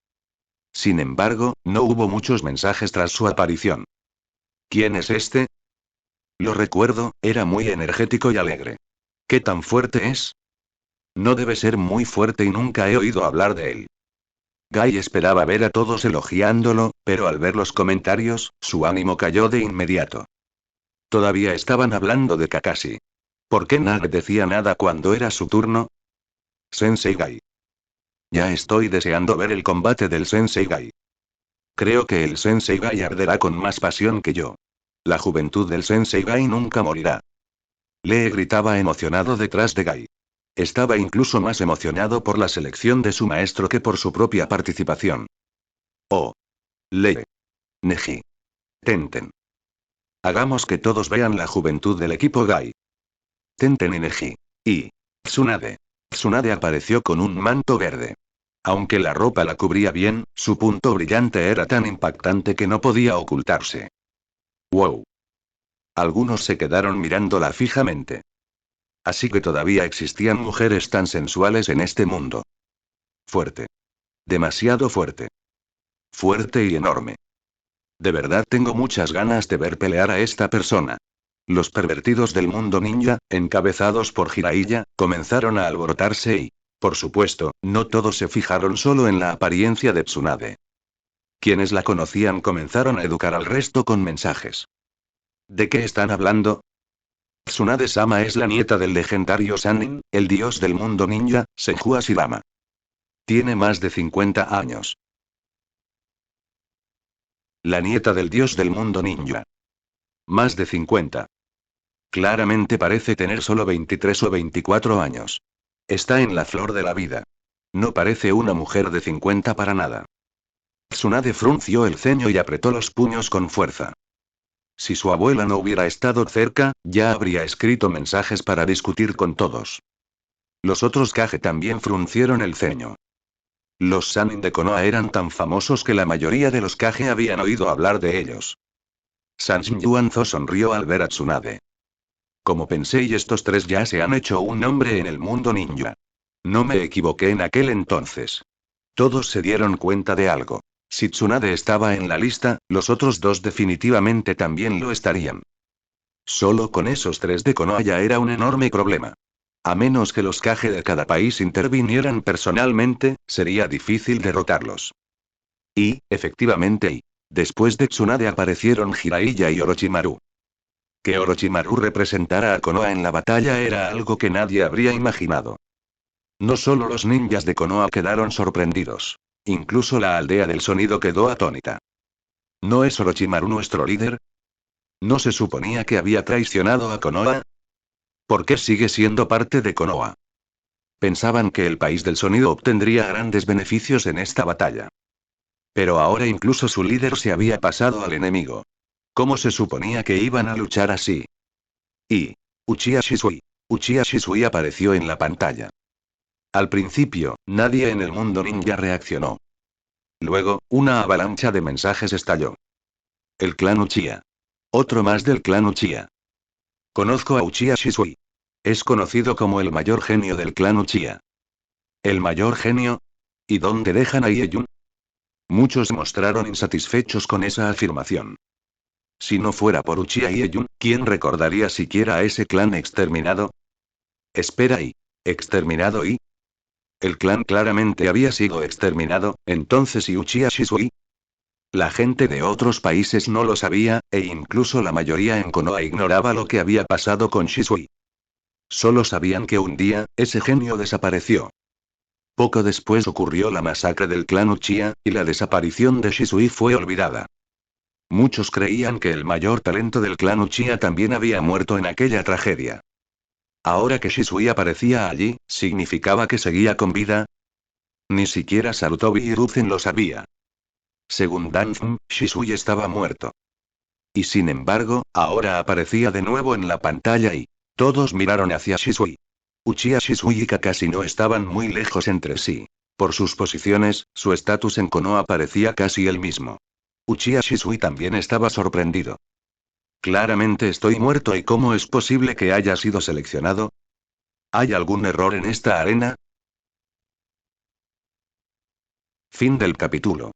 Sin embargo, no hubo muchos mensajes tras su aparición. ¿Quién es este? Lo recuerdo, era muy energético y alegre. ¿Qué tan fuerte es? No debe ser muy fuerte y nunca he oído hablar de él. Gai esperaba ver a todos elogiándolo, pero al ver los comentarios, su ánimo cayó de inmediato. Todavía estaban hablando de Kakashi. ¿Por qué nadie decía nada cuando era su turno? Sensei Gai. Ya estoy deseando ver el combate del Sensei Gai. Creo que el Sensei Gai arderá con más pasión que yo. La juventud del Sensei Gai nunca morirá. Lee gritaba emocionado detrás de Gai. Estaba incluso más emocionado por la selección de su maestro que por su propia participación. Oh. Lee. Neji. Tenten. Hagamos que todos vean la juventud del equipo Gai. Tenten y Neji. Y Tsunade. Tsunade apareció con un manto verde. Aunque la ropa la cubría bien, su punto brillante era tan impactante que no podía ocultarse. ¡Wow! Algunos se quedaron mirándola fijamente. Así que todavía existían mujeres tan sensuales en este mundo. Fuerte. Demasiado fuerte. Fuerte y enorme. De verdad tengo muchas ganas de ver pelear a esta persona. Los pervertidos del mundo ninja, encabezados por Jiraiya, comenzaron a alborotarse y, por supuesto, no todos se fijaron solo en la apariencia de Tsunade. Quienes la conocían comenzaron a educar al resto con mensajes. ¿De qué están hablando? Tsunade-sama es la nieta del legendario Sannin, el dios del mundo ninja, Senju Hashirama. Tiene más de 50 años. La nieta del dios del mundo ninja. Más de 50. Claramente parece tener solo 23 o 24 años. Está en la flor de la vida. No parece una mujer de 50 para nada. Tsunade frunció el ceño y apretó los puños con fuerza. Si su abuela no hubiera estado cerca, ya habría escrito mensajes para discutir con todos. Los otros Kage también fruncieron el ceño. Los Sannin de Konoha eran tan famosos que la mayoría de los Kage habían oído hablar de ellos. Sanjin Yuanzo sonrió al ver a Tsunade. Como pensé, y estos tres ya se han hecho un nombre en el mundo ninja. No me equivoqué en aquel entonces. Todos se dieron cuenta de algo. Si Tsunade estaba en la lista, los otros dos definitivamente también lo estarían. Solo con esos tres de Konoha ya era un enorme problema. A menos que los Kage de cada país intervinieran personalmente, sería difícil derrotarlos. Y, efectivamente, después de Tsunade aparecieron Jiraiya y Orochimaru. Que Orochimaru representara a Konoha en la batalla era algo que nadie habría imaginado. No solo los ninjas de Konoha quedaron sorprendidos. Incluso la aldea del sonido quedó atónita. ¿No es Orochimaru nuestro líder? ¿No se suponía que había traicionado a Konoha? ¿Por qué sigue siendo parte de Konoha? Pensaban que el país del sonido obtendría grandes beneficios en esta batalla. Pero ahora incluso su líder se había pasado al enemigo. ¿Cómo se suponía que iban a luchar así? Y Uchiha Shisui. Uchiha Shisui apareció en la pantalla. Al principio, nadie en el mundo ninja reaccionó. Luego, una avalancha de mensajes estalló. El clan Uchiha. Otro más del clan Uchiha. Conozco a Uchiha Shisui. Es conocido como el mayor genio del clan Uchiha. ¿El mayor genio? ¿Y dónde dejan a Ieyun? Muchos se mostraron insatisfechos con esa afirmación. Si no fuera por Uchiha Ieyun, ¿quién recordaría siquiera a ese clan exterminado? Espera y... ¿Exterminado y? El clan claramente había sido exterminado, entonces ¿y Uchiha Shisui? La gente de otros países no lo sabía, e incluso la mayoría en Konoha ignoraba lo que había pasado con Shisui. Solo sabían que un día, ese genio desapareció. Poco después ocurrió la masacre del clan Uchiha, y la desaparición de Shisui fue olvidada. Muchos creían que el mayor talento del clan Uchiha también había muerto en aquella tragedia. Ahora que Shisui aparecía allí, ¿significaba que seguía con vida? Ni siquiera Sarutobi Hiruzen lo sabía. Según Danzum, Shisui estaba muerto. Y sin embargo, ahora aparecía de nuevo en la pantalla y todos miraron hacia Shisui. Uchiha Shisui y Kakashi no estaban muy lejos entre sí. Por sus posiciones, su estatus en Konoha parecía casi el mismo. Uchiha Shisui también estaba sorprendido. Claramente estoy muerto, ¿y cómo es posible que haya sido seleccionado? ¿Hay algún error en esta arena? Fin del capítulo.